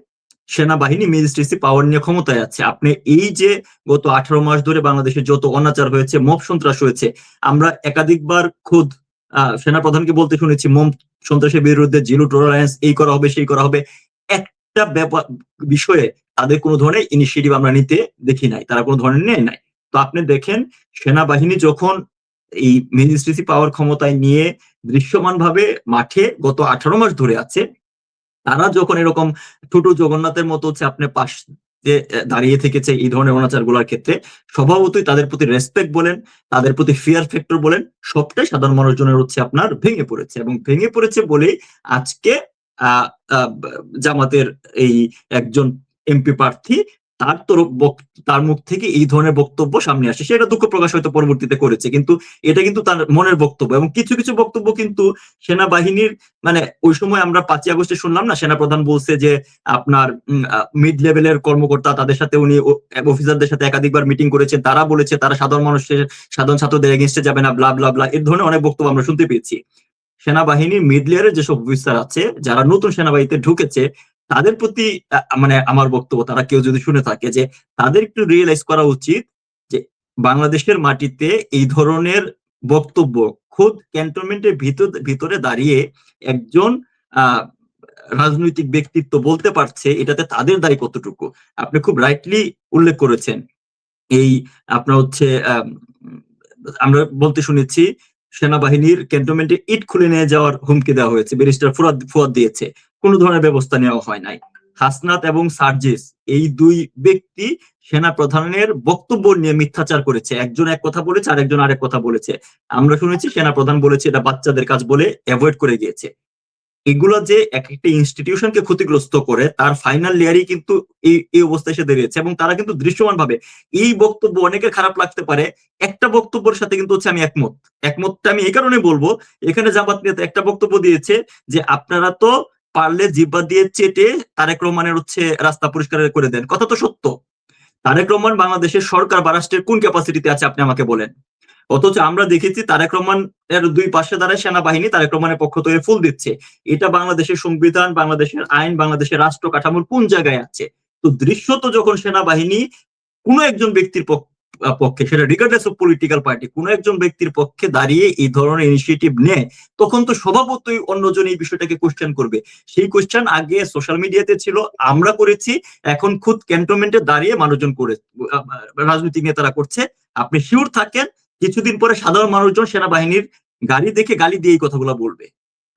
সেনাবাহিনী ম্যাজিস্ট্রেসি পাওয়ার নিয়ে ক্ষমতায় আছে। আপনি এই যে গত 18 মাস ধরে বাংলাদেশে যত অনাচার হয়েছে, মব সন্ত্রাস হয়েছে, আমরা একাধিকবার খোদ সেনাপ্রধানকে বলতে শুনেছি মব সন্ত্রাসের বিরুদ্ধে জিরো টলারেন্স, এই করা হবে সেই করা হবে। একটা বিষয়ে তাদের কোনো ধরনের ইনিশিয়েটিভ আমরা নিতে দেখি নাই, তারা কোনো ধরনের নেয় নাই। তো আপনি দেখেন সেনাবাহিনী যখন এই ম্যাজিস্ট্রেসি পাওয়ার ক্ষমতায় নিয়ে দৃশ্যমান ভাবে মাঠে গত 18 মাস ধরে আছে, তারা যখন এরকম ছোট জগন্নাথের মতো হচ্ছে আপনার পাশ যে দাঁড়িয়ে থেকেছে এই ধরনের অনাচার গুলার ক্ষেত্রে, স্বভাবতই তাদের প্রতি রেসপেক্ট বলেন, তাদের প্রতি ফিয়ার ফ্যাক্টর বলেন, সবটাই সাধারণ মানুষজনের হচ্ছে আপনার ভেঙে পড়েছে। এবং ভেঙে পড়েছে বলেই আজকে আহ আহ, জামাতের এই একজন এমপি প্রার্থী, তার তার মুখ থেকে এই ধরনের বক্তব্য সামনে আসে। সেটা দুঃখ প্রকাশ হয়তো পরবর্তীতে করেছে, কিন্তু এটা কিন্তু তার মনের বক্তব্য। এবং কিছু কিছু বক্তব্য কিন্তু সেনাবাহিনীর, মানে ওই সময় আমরা 5ই আগস্টে শুনলাম না, সেনাপ্রধান বলছে যে আপনার মিড লেভেলের কর্মকর্তা, তাদের সাথে উনি অফিসারদের সাথে একাধিকবার মিটিং করেছেন, তারা বলেছে তারা সাধারণ ছাত্রদের এগেনস্টে যাবে না, ব্লা ব্লা ব্লা, এর ধরনের অনেক বক্তব্য আমরা শুনতে পেয়েছি। সেনাবাহিনীর মিড লেয়ারের যেসব অফিসার আছে, যারা নতুন সেনাবাহিনীতে ঢুকেছে, তাদের প্রতি মানে আমার বক্তব্য, তারা কেউ যদি শুনে থাকে, যে তাদের একটু রিয়েলাইজ করা উচিত যে বাংলাদেশের মাটিতে এই ধরনের বক্তব্য খোদ ক্যান্টনমেন্টের ভিতরে দাঁড়িয়ে একজন আহ রাজনৈতিক ব্যক্তিত্ব বলতে পারছে, এটাতে তাদের দায়ী কতটুকু। আপনি খুব রাইটলি উল্লেখ করেছেন। এই আপনার হচ্ছে আমরা বলতে শুনেছি সেনাবাহিনীর ক্যান্টনমেন্টে ইট খুলে নিয়ে যাওয়ার হুমকি দেওয়া হয়েছে, ব্যারিস্টার ফুয়াদ দিয়েছে, কোনো ধরনের ব্যবস্থা নেওয়া হয় নাই। হাসনাত এবং সার্জিস, এই দুই ব্যক্তি সেনা প্রধানের বক্তব্য নিয়ে মিথ্যাচার করেছে, একজন এক কথা বলেছে আর একজন আরেক কথা বলেছে। আমরা শুনেছি সেনা প্রধান বলেছে এটা বাচ্চাদের কাজ বলে অ্যাভয়েড করে গিয়েছে। এগুলো যে এক একটা ইনস্টিটিউশনকে ক্ষতিগ্রস্ত করে, তার ফাইনাল লেয়ারই কিন্তু এই অবস্থায় এসে দাঁড়িয়েছে। এবং তারা কিন্তু দৃশ্যমান ভাবে, এই বক্তব্য অনেকের খারাপ লাগতে পারে, একটা বক্তব্যের সাথে কিন্তু হচ্ছে আমি একমতটা আমি এই কারণে বলবো, এখানে জামাত নেতা একটা বক্তব্য দিয়েছে যে আপনারা তো পারলে জিহ্বা দিয়ে চেটে তারেক রহমানের হচ্ছে রাস্তা পরিষ্কার করে দেন। কথা তো সত্য। তারেক রহমান বাংলাদেশের সরকার বা রাষ্ট্রের কোন ক্যাপাসিটিতে আছে আপনি আমাকে বলেন। অথচ আমরা দেখেছি তারেক রহমান এর দুই পাশে দাঁড়ায় সেনাবাহিনী তারেক রহমানের পক্ষ থেকে ফুল দিচ্ছে। এটা বাংলাদেশের সংবিধান, বাংলাদেশের আইন, বাংলাদেশের রাষ্ট্র কাঠামোর কোন জায়গায় আছে? তো দৃশ্যত যখন সেনাবাহিনী কোনো একজন ব্যক্তির পক্ষে, সেটা রিগার্ডলেস অফ পলিটিক্যাল পার্টি, কোনো একজন ব্যক্তির পক্ষে দাঁড়িয়ে এই ধরনের ইনিশিয়েটিভ নেয়, তখন তো স্বভাবতই অন্যজন এই বিষয়টাকে কোশ্চেন করবে। সেই কোশ্চেন আগে সোশ্যাল মিডিয়াতে ছিল, আমরা করেছি, এখন খুদ ক্যান্টনমেন্টে দাঁড়িয়ে মানুষজন করে, রাজনৈতিক নেতারা করছে। আপনি শিওর থাকেন কিছুদিন পরে সাধারণ মানুষজন সেনাবাহিনীর গাড়ি দেখে গালি দিয়ে এই কথাগুলো বলবে।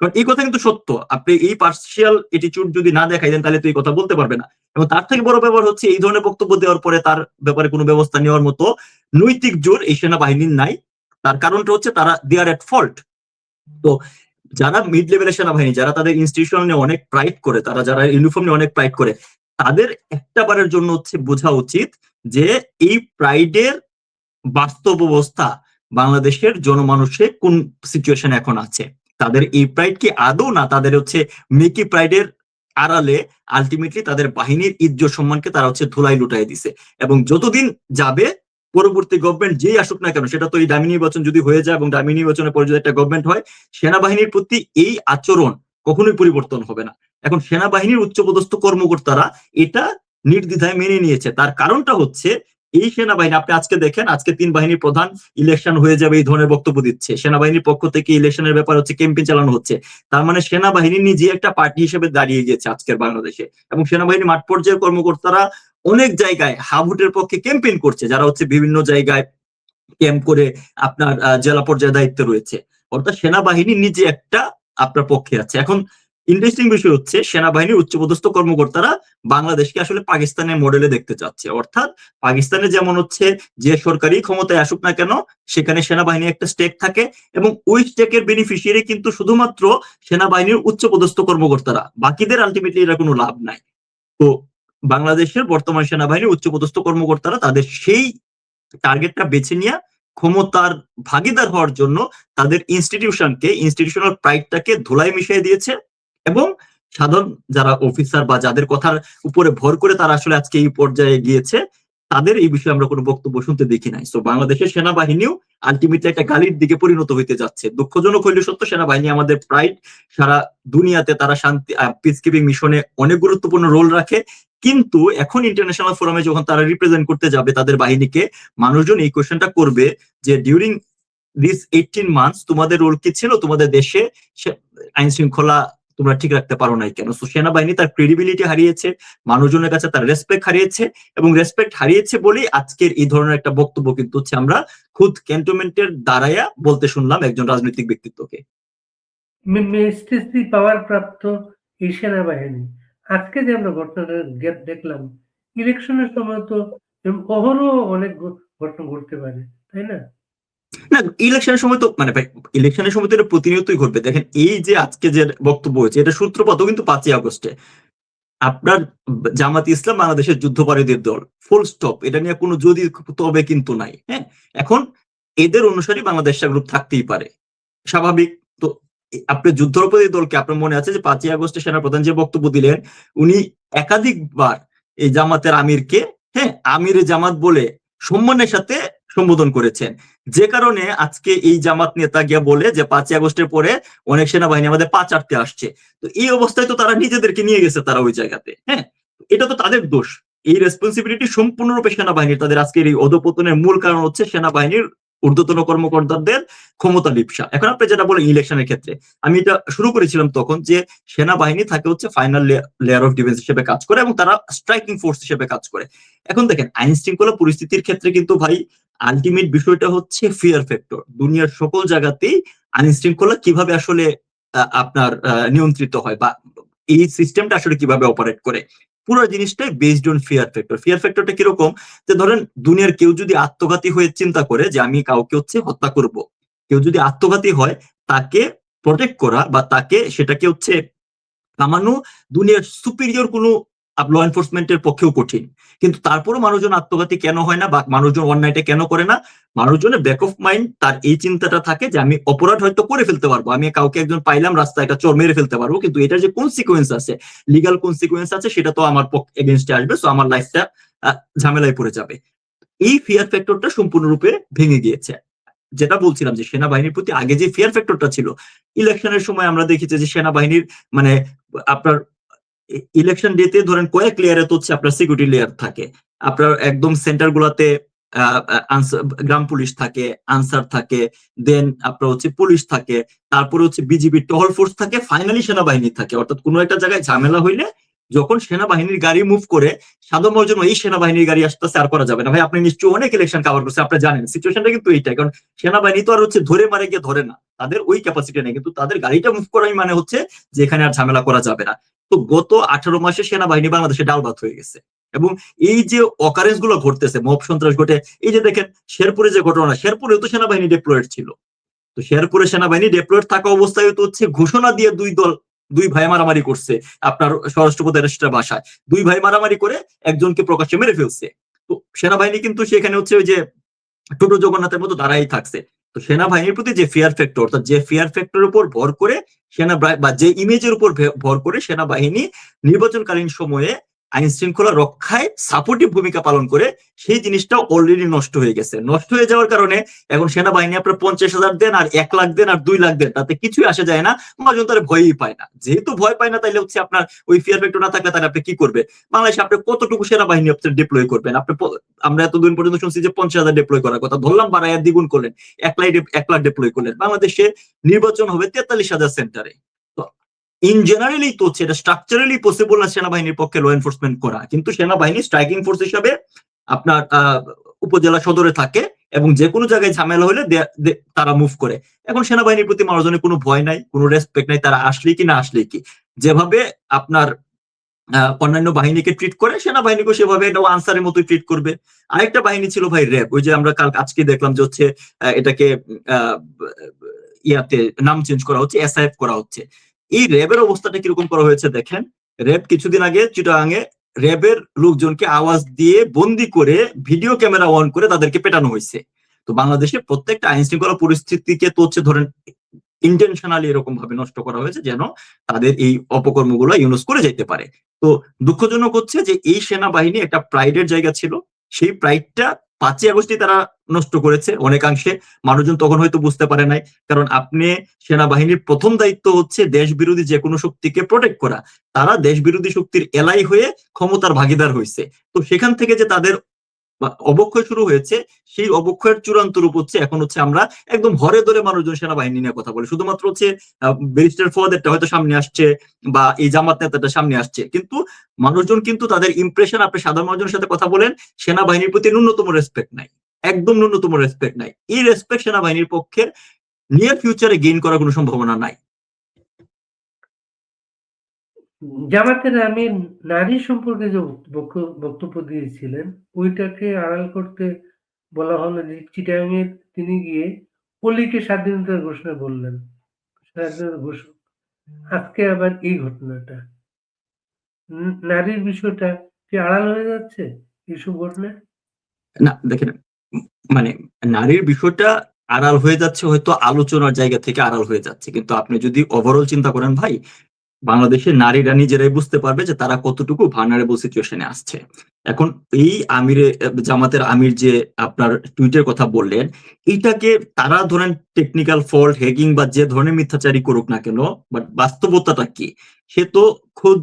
কারণ এই কথা কিন্তু সত্য। আপনি এই পার্সিয়াল এটিটিউড যদি না দেখাই দেন, তাহলে তো এই কথা বলতে পারবে না। এবং তার থেকে বড় ব্যাপার হচ্ছে, এই ধরনের বক্তব্য দেওয়ার পরে তার ব্যাপারে কোনো ব্যবস্থা নেওয়ার মতো নৈতিক জোর এই সেনাবাহিনীর নাই। তার কারণটা হচ্ছে তারা দে আর এট ফল্ট। তো যারা মিড লেভেলের সেনাবাহিনী, যারা তাদের ইনস্টিটিউশন নিয়ে অনেক প্রাইড করে, তারা যারা ইউনিফর্ম নিয়ে অনেক প্রাইড করে, তাদের একটা বারের জন্য হচ্ছে বোঝা উচিত যে এই প্রাইডের বাস্তব অবস্থা বাংলাদেশের জনমানুষের কোন সিচুয়েশন এখন আছে। তাদের এই প্রাইড কি আদৌ না তাদের হচ্ছে মেকি প্রাইডের আড়ালে আলটিমেটলি তাদের বাহিনীর ইজ্জত সম্মানকে তারা হচ্ছে ধুলাই লুটাই দিছে। এবং যতদিন যাবে, পরবর্তী গভর্নমেন্ট যেই আসুক না কেন, সেটা তো এই ডামি নির্বাচন যদি হয়ে যায় এবং ডামি নির্বাচনের পরে যদি একটা গভর্নমেন্ট হয়, সেনাবাহিনীর প্রতি এই আচরণ কখনোই পরিবর্তন হবে না। এখন সেনাবাহিনীর উচ্চপদস্থ কর্মকর্তারা এটা নির্দ্বিধায় মেনে নিয়েছে। তার কারণটা হচ্ছে এই সেনাবাহিনী, আপনি আজকে দেখেন, আজকে ৩ বাহিনীর প্রধান ইলেকশন হয়ে যাবে এই ধরনের বক্তব্য দিচ্ছে। সেনাবাহিনীর পক্ষ থেকে ইলেকশনের ব্যাপারে হচ্ছে ক্যাম্পেইন চালানো হচ্ছে। তার মানে সেনাবাহিনী নিজে একটা পার্টি হিসেবে দাঁড়িয়ে গেছে আজকের বাংলাদেশে। এবং সেনাবাহিনী মাঠ পর্যায়ের কর্মকর্তারা অনেক জায়গায় হাবুটের পক্ষে ক্যাম্পেইন করছে, যারা হচ্ছে বিভিন্ন জায়গায় ক্যাম্প করে আপনার জেলা পর্যায়ে দায়িত্বে রয়েছে। অর্থাৎ সেনাবাহিনী নিজে একটা আপনার পক্ষে আছে। এখন ইন্টারেস্টিং বিষয় হচ্ছে সেনাবাহিনীর উচ্চপদস্থ কর্মকর্তারা বাংলাদেশকে আসলে পাকিস্তানের মডেলে দেখতে চাচ্ছে। অর্থাৎ পাকিস্তানে যেমন হচ্ছে যে সরকারি ক্ষমতায় আসুক না কেন সেখানে সেনাবাহিনী একটা স্টেক থাকে এবং ওই স্টেকের বেনিফিশিয়ারি কিন্তু শুধুমাত্র সেনাবাহিনীর উচ্চপদস্থ কর্মকর্তারা, বাকিদের আলটিমেটলি এর কোনো লাভ নাই। তো বাংলাদেশের বর্তমান সেনাবাহিনীর উচ্চপদস্থ কর্মকর্তারা তাদের সেই টার্গেটটা বেছে নিয়ে ক্ষমতার ভাগিদার হওয়ার জন্য তাদের ইনস্টিটিউশনাল প্রাইডটাকে ধুলায় মিশিয়ে দিয়েছে এবং সাধারণ যারা অফিসার বা যাদের কথার উপরে ভর করে তারা আসলে আজকে এই পর্যায়ে গিয়েছে তাদের এই বিষয়ে আমরা কোনো বক্তব্য শুনতে দেখি নাই। সো বাংলাদেশের সেনাবাহিনীও আলটিমেটলি একটা গালির দিকে পরিণত হইতে যাচ্ছে। দুঃখজনক হইলে সত্য, সেনাবাহিনী আমাদের প্রাইড, সারা দুনিয়াতে তারা শান্তি পিস কিপিং মিশনে অনেক গুরুত্বপূর্ণ রোল রাখে। কিন্তু এখন ইন্টারন্যাশনাল ফোরামে যখন তারা রিপ্রেজেন্ট করতে যাবে তাদের বাহিনীকে, মানুষজন এই কোয়েশ্চেনটা করবে যে ডিউরিং দিস 18 মান্থস তোমাদের রোল কি ছিল, তোমাদের দেশে আইন শৃঙ্খলা তোমরা ঠিক রাখতে পারো নাই কেন? সেনাবাহিনী তার ক্রেডিবিলিটি হারিয়েছে, মানুষজনের কাছে তার রেসপেক্ট হারিয়েছে এবং রেসপেক্ট হারিয়েছে বলেই আজকের এই ধরনের একটা বক্তব্য কিন্তু হচ্ছে আমরা খুদ ক্যান্টনমেন্টের দাঁড়াইয়া বলতে শুনলাম একজন রাজনৈতিক ব্যক্তিত্বকে। মেজিস্ট্রেসি পাওয়ার প্রাপ্ত এই সেনাবাহিনী আজকে যে আমরা ঘটনাটা দেখলাম, ইলেকশনের সময় তো অহরহ অনেক ঘটনা ঘটতে পারে, তাই না? না, ইলেকশনের সময় তো মানে ইলেকশনের সময় তো এটা প্রতিনিয়তই ঘটবে। দেখেন এই যে আজকে যে বক্তব্য হয়েছে এটা সূত্রপাতও কিন্তু 5ই আগস্টে। আপনার জামাত ইসলাম বাংলাদেশের যুদ্ধপরাধীর দল, ফুল স্টপ। এটা নিয়ে কোনো যদি তবে কিন্তু নাই। হ্যাঁ, এখন এদের অনুসারী বাংলাদেশ গ্রুপ থাকতেই পারে, স্বাভাবিক। তো আপনি যুদ্ধপরাধী দলকে, আপনার মনে আছে যে 5ই আগস্টে সেনাপ্রধান যে বক্তব্য দিলেন, উনি একাধিকবার এই জামাতের আমিরকে আমিরে জামাত বলে সম্মানের সাথে সম্বোধন করেছেন, যে কারণে আজকে এই জামাত নেতা গিয়া বলে যে 5ই আগস্টের পরে অনেক সেনাবাহিনী আমাদের পা চাটতে আসছে। তো এই অবস্থায় তো তারা নিজেদেরকে নিয়ে গেছে তারা ওই জায়গাতে। এটা তো তাদের দোষ। এই রেসপন্সিবিলিটি সম্পূর্ণরূপে সেনাবাহিনীর। তাদের আজকের এই অধপতনের মূল কারণ হচ্ছে সেনাবাহিনীর ঊর্ধ্বতন কর্মকর্তাদের ক্ষমতা লিপ্সা। এখন আপনি যেটা বলেন ইলেকশনের ক্ষেত্রে, আমি এটা শুরু করেছিলাম তখন যে সেনাবাহিনী থাকে হচ্ছে ফাইনাল লেয়ার অফ ডিফেন্স হিসেবে কাজ করে এবং তারা স্ট্রাইকিং ফোর্স হিসেবে কাজ করে। এখন দেখেন আইন শৃঙ্খলা পরিস্থিতির ক্ষেত্রে কিন্তু ভাই আলটিমেট বিষয়টা হচ্ছে ফিয়ার ফ্যাক্টর। দুনিয়ার সকল জায়গাতেই আইন শৃঙ্খলা কিভাবে আসলে আপনার নিয়ন্ত্রিত হয় বা এই সিস্টেমটা আসলে কিভাবে অপারেট করে, পুরো জিনিসটাই based on fear factor. Fear ফ্যাক্টরটা কিরকম, যে ধরেন দুনিয়ার কেউ যদি আত্মঘাতী হয়ে চিন্তা করে যে আমি কাউকে হচ্ছে হত্যা করব, কেউ যদি আত্মঘাতী হয় তাকে প্রটেক্ট করা বা তাকে সেটাকে হচ্ছে থামানো দুনিয়ার সুপিরিয়র কোনো ল এনফোর্সমেন্টের পক্ষেও কঠিন। কিন্তু তারপরও মানুষজন আত্মঘাতী কেন হয় না বা মানুষজন অন্যায়টা কেন করে না? মানুষজনের ব্যাক অফ মাইন্ড তার এই চিন্তাটা থাকে যে আমি অপরাধ হয়তো করে ফেলতে পারবো, আমি কাউকে একজন পাইলাম রাস্তায় একটা চোর মেরে ফেলতে পারবো, কিন্তু এটার যে কনসিকুয়েন্স আছে, লিগাল কনসিকুয়েন্স আছে, সেটা তো আমার এগেনস্টে আসবে, সো আমার লাইফটা ঝামেলায় পড়ে যাবে। এই ফিয়ার ফ্যাক্টরটা সম্পূর্ণরূপে ভেঙে গিয়েছে। যেটা বলছিলাম যে সেনাবাহিনীর প্রতি আগে যে ফিয়ার ফ্যাক্টরটা ছিল, ইলেকশনের সময় আমরা দেখেছি যে সেনাবাহিনীর মানে আপনার ইলেকশন ডেতে ধরেন কয়েক লেয়ারে তো হচ্ছে আপনার সিকিউরিটি লেয়ার থাকে। আপনার একদম সেন্টার গুলাতে গ্রাম পুলিশ থাকে, আনসার থাকে, দেন আপনার হচ্ছে পুলিশ থাকে, তারপরে হচ্ছে বিজিবি টহল ফোর্স থাকে, ফাইনালি সেনাবাহিনী থাকে। অর্থাৎ কোনো একটা জায়গায় ঝামেলা হইলে যখন সেনাবাহিনীর গাড়ি মুভ করে, সাধারণ মানুষজন এই সেনাবাহিনীর গাড়ি আসতেছে আর করা যাবে না। ভাই আপনি নিশ্চয়ই অনেক ইলেকশন কভার করছে, আপনি জানেন সিচুয়েশনটা কিন্তু এইটাই। কারণ সেনাবাহিনী তো আর হচ্ছে ধরে মারে গিয়ে ধরে না, তাদের ওই ক্যাপাসিটি নেই, কিন্তু তাদের গাড়িটা মুভ করাই মানে হচ্ছে যে এখানে আর ঝামেলা করা যাবে না। তো গত 18 মাসে সেনাবাহিনী বাংলাদেশে ডাল ভাত হয়ে গেছে। এবং এই যে অকারেন্স গুলো ঘটতেছে, মব সন্ত্রাস ঘটে, এই যে দেখেন শেরপুরে যে ঘটনা, শেরপুরেও তো সেনাবাহিনী ডিপ্লয়েড ছিল। তো শেরপুরে সেনাবাহিনী ডিপ্লয়েড থাকা অবস্থায় তো হচ্ছে ঘোষণা দিয়ে দুই ভাই মারামারি করছে আপনার স্বরাষ্ট্র উপদেষ্টার বাসায়, দুই ভাই মারামারি করে একজনকে প্রকাশ্যে মেরে ফেলছে। তো সেনাবাহিনী কিন্তু সেখানে হচ্ছে ওই যে টোটো জগন্নাথের মতো দাঁড়াই থাকছে। তো সেনাবাহিনীর প্রতি যে ফিয়ার ফ্যাক্টর, অর্থাৎ যে ফিয়ার ফ্যাক্টরের উপর ভর করে বা যে ইমেজের উপর ভর করে সেনাবাহিনী নির্বাচনকালীন সময়ে আইন শৃঙ্খলা রক্ষায় সাপোর্টিভ ভূমিকা পালন করে, সেই জিনিসটা অলরেডি নষ্ট হয়ে গেছে। নষ্ট হয়ে যাওয়ার কারণে এখন সেনাবাহিনী আপনার 50,000 দেন আর 1 লাখ দেন আর 2 লাখ দেন, তাতে কিছুই আসে যায় না, মানুষজন তারা ভয়ই পায় না। যেহেতু ভয় পায় না, তাইলে হচ্ছে আপনার ওই ফিয়ার ফ্যাক্টর না থাকলে তাহলে আপনি কি করবে? বাংলাদেশে আপনি কতটুকু সেনাবাহিনী আপনি ডিপ্লয় করবেন? আমরা এতদিন পর্যন্ত শুনছি যে 50,000 ডিপ্লয় করার কথা, ধরলাম বাড়াইয়া দ্বিগুণ করলেন, 1 লাখ ডিপ্লয় করলেন। বাংলাদেশে নির্বাচন হবে 43,000 সেন্টারে। ইন জেনারেলি তো হচ্ছে এটা স্ট্রাকচারালি পসিবল না সেনাবাহিনীর পক্ষে ল এনফোর্সমেন্ট করা, কিন্তু সেনাবাহিনী স্ট্রাইকিং ফোর্স হিসাবে আপনার উপজেলা সদরে থাকে এবং যে কোনো জায়গায় ঝামেলা হলে তারা মুভ করে। এখন সেনাবাহিনীর প্রতি মানুষজনের কোনো ভয় নাই, কোনো রেসপেক্ট নাই, তারা আসলেই কি না আসলেই কি। যেভাবে আপনার অন্যান্য বাহিনীকে ট্রিট করে, সেনাবাহিনীকে সেভাবে এটা আনসারের মতো ট্রিট করবে। আরেকটা বাহিনী ছিল ভাই র্যাব, ওই যে আমরা আজকে দেখলাম যে হচ্ছে এটাকে ইয়াতে নাম চেঞ্জ করা হচ্ছে, এসআইএফ করা হচ্ছে। এই র্যাবের অবস্থাটা কিরকম করা হয়েছে দেখেন। র্যাব কিছুদিন আগে চিটাগাঙে র্যাবের লোকজনকে আওয়াজ দিয়ে বন্দি করে ভিডিও ক্যামেরা অন করে তাদেরকে পেটানো হয়েছে। তো বাংলাদেশে প্রত্যেকটা আইন শৃঙ্খলা পরিস্থিতিকে তো হচ্ছে ধরেন ইন্টেনশনালি এরকম ভাবে নষ্ট করা হয়েছে যেন তাদের এই অপকর্মগুলো ইউজ করে যেতে পারে। তো দুঃখজনক হচ্ছে যে এই সেনাবাহিনী একটা প্রাইডের জায়গা ছিল, সেই প্রাইডটা 5ই আগস্টে তারা নষ্ট করেছে অনেকাংশে। মানুষজন তখন হয়তো বুঝতে পারে নাই, কারণ আপনি সেনাবাহিনীর প্রথম দায়িত্ব হচ্ছে দেশ বিরোধী যে কোনো শক্তিকে প্রোটেক্ট করা। তারা দেশ বিরোধী শক্তির এলাই হয়ে ক্ষমতার ভাগিদার হয়েছে। তো সেখান থেকে যে তাদের অবক্ষয় শুরু হয়েছে, সেই অবক্ষয়ের চূড়ান্ত রূপ হচ্ছে এখন হচ্ছে আমরা একদম হরে ধরে মানুষজন সেনাবাহিনী নিয়ে কথা বলে, শুধুমাত্র হচ্ছে ব্যারিস্টার ফওয়াদেরটা হয়তো সামনে আসছে বা এই জামাত নেতাটা সামনে আসছে, কিন্তু মানুষজন কিন্তু তাদের ইমপ্রেশন, আপনি সাধারণ মানুষজনের সাথে কথা বলেন, সেনাবাহিনীর প্রতি ন্যূনতম রেসপেক্ট নাই, একদম ন্যূনতম রেসপেক্ট নাই। এই রেসপেক্ট সেনাবাহিনীর পক্ষে নিয়ার ফিউচারে গেইন করার কোনো সম্ভাবনা নাই। জামাতের আমির নারী সম্পর্কে যে বক্তব্য দিয়েছিলেন, ওইটাকে আড়াল করতে বলা হলো যে চিটাগাঙে তিনি গিয়ে পল্লীকে স্বাধীনতার ঘোষণা বললেন, স্বাধীনতার ঘোষক। আজকে আবার এই ঘটনাটা, নারীর বিষয়টা কি আড়াল হয়ে যাচ্ছে এইসব ঘটনা? না দেখেন, মানে নারীর বিষয়টা আড়াল হয়ে যাচ্ছে হয়তো আলোচনার জায়গা থেকে আড়াল হয়ে যাচ্ছে, কিন্তু আপনি যদি ওভারঅল চিন্তা করেন ভাই, বাংলাদেশের নারীরা নিজেরাই বুঝতে পারবে যে তারা কতটুকু ভালনারেবল সিচুয়েশনে আসছে। এখন এই জামাতের আমির যে আপনার টুইটের কথা বললেন, এইটাকে তারা ধরেন টেকনিক্যাল ফল্ট, হ্যাকিং বা যে ধরনের মিথ্যাচারী করুক না কেন, বাট বাস্তবতাটা কি? সে তো খুদ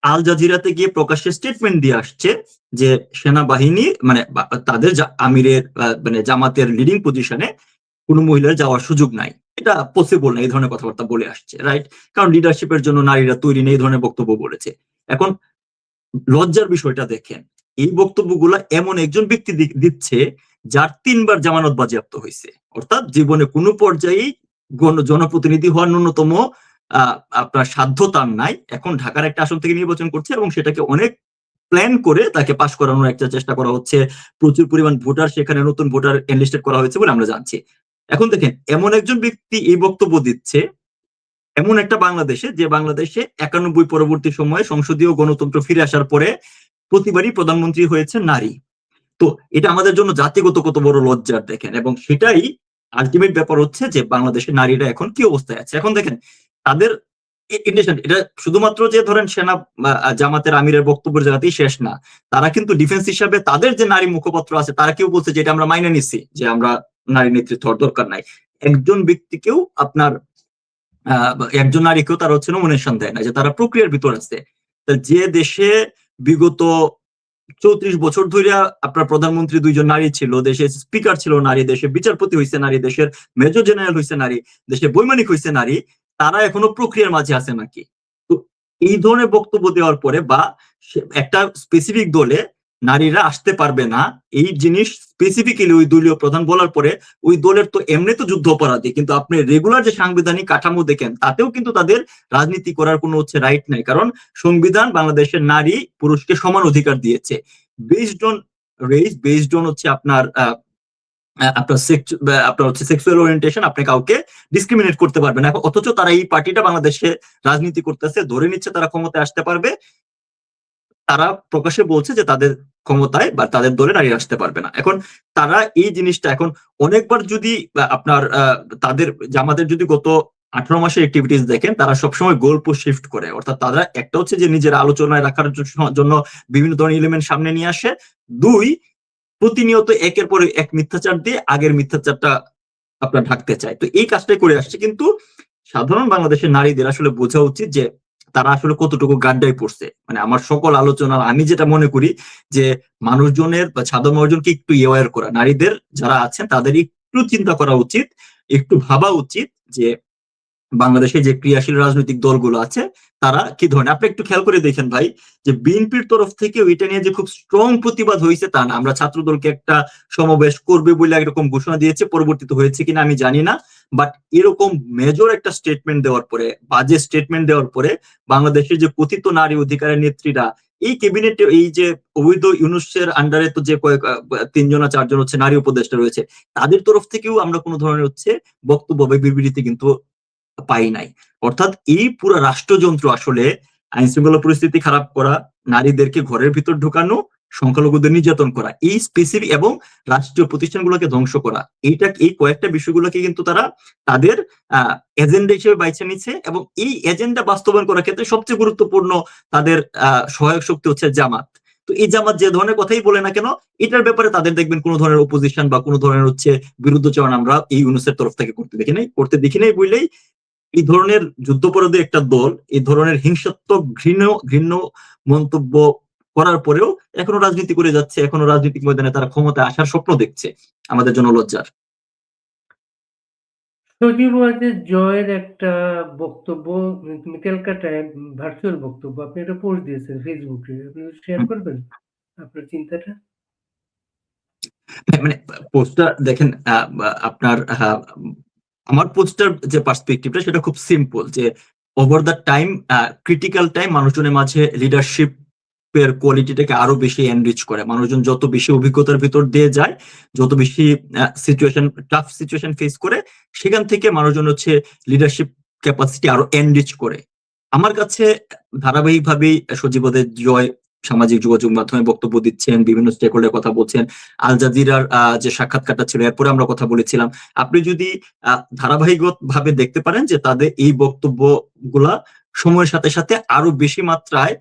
আল জাজিরাতে গিয়ে প্রকাশ্যে স্টেটমেন্ট দিয়ে আসছে যে সেনাবাহিনী মানে তাদের আমিরের মানে জামাতের লিডিং পজিশনে কোনো মহিলার যাওয়ার সুযোগ নাই, এটা পসিবল না, এই ধরনের কথাবার্তা বলে আসছে, রাইট? কারণ লিডারশিপের জন্য নারীরা তৈরি নেই, এই ধরনের বক্তব্য বলেছে। এখন লজ্জার বিষয়টা দেখেন, এই বক্তব্যগুলা এমন একজন ব্যক্তি দিচ্ছে যার 3বার জামানত বাজেয়াপ্ত হয়েছে, অর্থাৎ জীবনে কোনো পর্যায়েই জনপ্রতিনিধি হওয়ার ন্যূনতম আপনার সাধ্য তার নাই। এখন ঢাকার একটা আসন থেকে নির্বাচন করছে এবং সেটাকে অনেক প্ল্যান করে তাকে পাশ করানোর একটা চেষ্টা করা হচ্ছে, প্রচুর পরিমাণ ভোটার, সেখানে নতুন ভোটার এনলিস্টেড করা হয়েছে বলে আমরা জানছি। এখন দেখেন, এমন একজন ব্যক্তি এই বক্তব্য দিচ্ছে এমন একটা বাংলাদেশে, যে বাংলাদেশে 91 পরবর্তী সময়ে সংসদীয় গণতন্ত্র ফিরে আসার পরে প্রতিবারই প্রধানমন্ত্রী হয়েছে নারী। তো এটা আমাদের জন্য জাতিগত কত বড় লজ্জার দেখেন, এবং সেটাই আলটিমেট ব্যাপার হচ্ছে যে বাংলাদেশের নারীরা এখন কি অবস্থায় আছে। এখন দেখেন তাদের এটা শুধুমাত্র যে ধরেন সেনা জামাতের আমিরের বক্তব্যের জায়গাতেই শেষ না, তারা কিন্তু ডিফেন্স হিসাবে তাদের যে নারী মুখপাত্র আছে তারা কেউ বলছে যে এটা আমরা মাইনে নিচ্ছি, যে আমরা নারী নেতৃত্ব দরকার নাই। একজন ব্যক্তিকেও আপনার একজন নারীকেও তারা হচ্ছে নমিনেশন দেয় না, যে তারা প্রক্রিয়ার ভিতর আছে। যে দেশে বিগত 34 বছর ধরে আপনার প্রধানমন্ত্রী 2জন নারী ছিল, দেশে স্পিকার ছিল নারী, দেশে বিচারপতি হয়েছে নারী, দেশের মেজর জেনারেল হয়েছে নারী, দেশে বৈমানিক হয়েছে নারী, তারা এখনো প্রক্রিয়ার মাঝে আছে নাকি? তো এই ধরনের বক্তব্য দেওয়ার পরে বা একটা স্পেসিফিক দলে নারীরা আসতে পারবে না, এই জিনিস স্পেসিফিক্যালি ওই দলীয় প্রধান বলার পরে ওই দলের তো এমনি তো যুদ্ধ অপরাধী, কিন্তু আপনি রেগুলার যে সাংবিধানিক কাঠামো দেখেন তাতেও কিন্তু তাদের রাজনীতি করার কোনো হচ্ছে রাইট নাই, কারণ সংবিধান বাংলাদেশের নারী পুরুষকে সমান অধিকার দিয়েছে, based on race, based on হচ্ছে আপনার আপনার হচ্ছে সেক্সুয়াল ওরিয়েন্টেশন, আপনি কাউকে ডিসক্রিমিনেট করতে পারবে না। অথচ তারা এই পার্টিটা বাংলাদেশে রাজনীতি করতেছে, ধরে নিচ্ছে তারা ক্ষমতায় আসতে পারবে, তারা প্রকাশ্যে বলছে যে তাদের ক্ষমতায় বা তাদের দলে নারী আসতে পারবে না। এখন তারা এই জিনিসটা এখন অনেকবার যদি আপনার তাদের জামাতের যদি গত 18 মাসের অ্যাক্টিভিটিস দেখেন, তারা সবসময় গোল পোস্ট শিফট করে। অর্থাৎ তারা একটা হচ্ছে যে নিজের আলোচনায় রাখার জন্য বিভিন্ন ধরনের এলিমেন্ট সামনে নিয়ে আসে। 2, প্রতিনিয়ত একের পর এক মিথ্যাচার দিয়ে আগের মিথ্যাচারটা আপনার ঢাকতে চায়। তো এই কাজটাই করে আসছে। কিন্তু সাধারণ বাংলাদেশের নারীদের আসলে বোঝা উচিত যে তারা আসলে কতটুকু গাড্ডায় পড়ছে। মানে আমার সকল আলোচনা আমি যেটা মনে করি যে মানুষজনের বা সাধারণ মানুষজনকে একটু অ্যাওয়্যার করা, নারীদের যারা আছেন তাদের একটু চিন্তা করা উচিত, একটু ভাবা উচিত যে বাংলাদেশে যে ক্রিয়াশীল রাজনৈতিক দলগুলো আছে তারা কি ধরনের। আপনি একটু খেয়াল করে দেখেন ভাই, যে বিএনপির তরফ থেকে ওইটা নিয়ে যে খুব স্ট্রং প্রতিবাদ হয়েছে তা না। আমরা ছাত্র দলকে একটা সমাবেশ করবে বলে এরকম ঘোষণা দিয়েছে, পরবর্তীতে হয়েছে কিনা আমি জানি না। বাট এরকম মেজর একটা স্টেটমেন্ট দেওয়ার পরে, বাজে স্টেটমেন্ট দেওয়ার পরে বাংলাদেশের যে কথিত নারী অধিকারের নেত্রীরা এই ক্যাবিনেটে, এই যে অবৈধ ইউনূসের আন্ডারে তো যে কয়েক 3 না 4 জন হচ্ছে নারী উপদেষ্টা রয়েছে, তাদের তরফ থেকেও আমরা কোনো ধরনের হচ্ছে বক্তব্য বা বিবৃতি কিন্তু পাই নাই। অর্থাৎ এই পুরো রাষ্ট্রযন্ত্র আসলে আইন শৃঙ্খলা পরিস্থিতি খারাপ করা, নারীদেরকে ঘরের ভিতর ঢোকানো, সংখ্যালঘুদের নির্যাতন করা, এই স্পেসিফিক এবং রাষ্ট্রীয় প্রতিষ্ঠানগুলোকে ধ্বংস করা, এই কয়েকটা বিষয়গুলোকে কিন্তু তারা তাদের এজেন্ডা হিসেবে বাইছে নিচ্ছে। এবং এই এজেন্ডা বাস্তবায়ন করার ক্ষেত্রে সবচেয়ে গুরুত্বপূর্ণ তাদের সহায়ক শক্তি হচ্ছে জামাত। তো এই জামাত যে ধরনের কথাই বলে না কেন, এটার ব্যাপারে তাদের দেখবেন কোনো ধরনের অপোজিশন বা কোনো ধরনের হচ্ছে বিরুদ্ধচারণ আমরা এই ইউনূসের তরফ থেকে করতে দেখি নাই বললেই এই ধরনের যুদ্ধপরাধী একটা দল এই ধরনের হিংসাত্মক ঘৃণ্য মন্তব্য করার পরেও এখনো রাজনীতি করে যাচ্ছে, এখনো রাজনৈতিক ময়দানে তারা ক্ষমতায় আসার স্বপ্ন দেখছে। আমাদের জন্য লজ্জার। সজীবওয়াজের জয়ের একটা বক্তব্য ক্যালকাটায়, ভার্চুয়াল বক্তব্য আপনি একটা পোস্ট দিয়েছেন ফেসবুকে, আপনি শেয়ার করবেন আপনার চিন্তাটা? মানে পোস্টটা দেখেন, আপনার আমার পোস্টার যে পার্সপেক্টিভটা সেটা খুব সিম্পল, যে over the time, critical time মানুষজনের মাঝে লিডারশিপ এর কোয়ালিটিটাকে আরো বেশি এনরিচ করে। মানুষজন যত বেশি অভিজ্ঞতার ভিতর দিয়ে যায়, যত বেশি টাফ সিচুয়েশন ফেস করে, সেখান থেকে মানুষজন হচ্ছে লিডারশিপ ক্যাপাসিটি আরো এনরিচ করে। আমার কাছে ধারাবাহিকভাবেই সজীবদের জয় সামাজিক যোগাযোগ মাধ্যমে বক্তব্য দিচ্ছেন, বিভিন্ন স্টেক হোল্ডার কথা বলছেন, আল জাজিরার যে সাক্ষাৎকারটা ছিল এরপরে আমরা কথা বলেছিলাম। আপনি যদি ধারাবাহিকভাবে দেখতে পারেন যে তাদের এই বক্তব্যগুলা সময়ের সাথে সাথে আরো বেশি মাত্রায়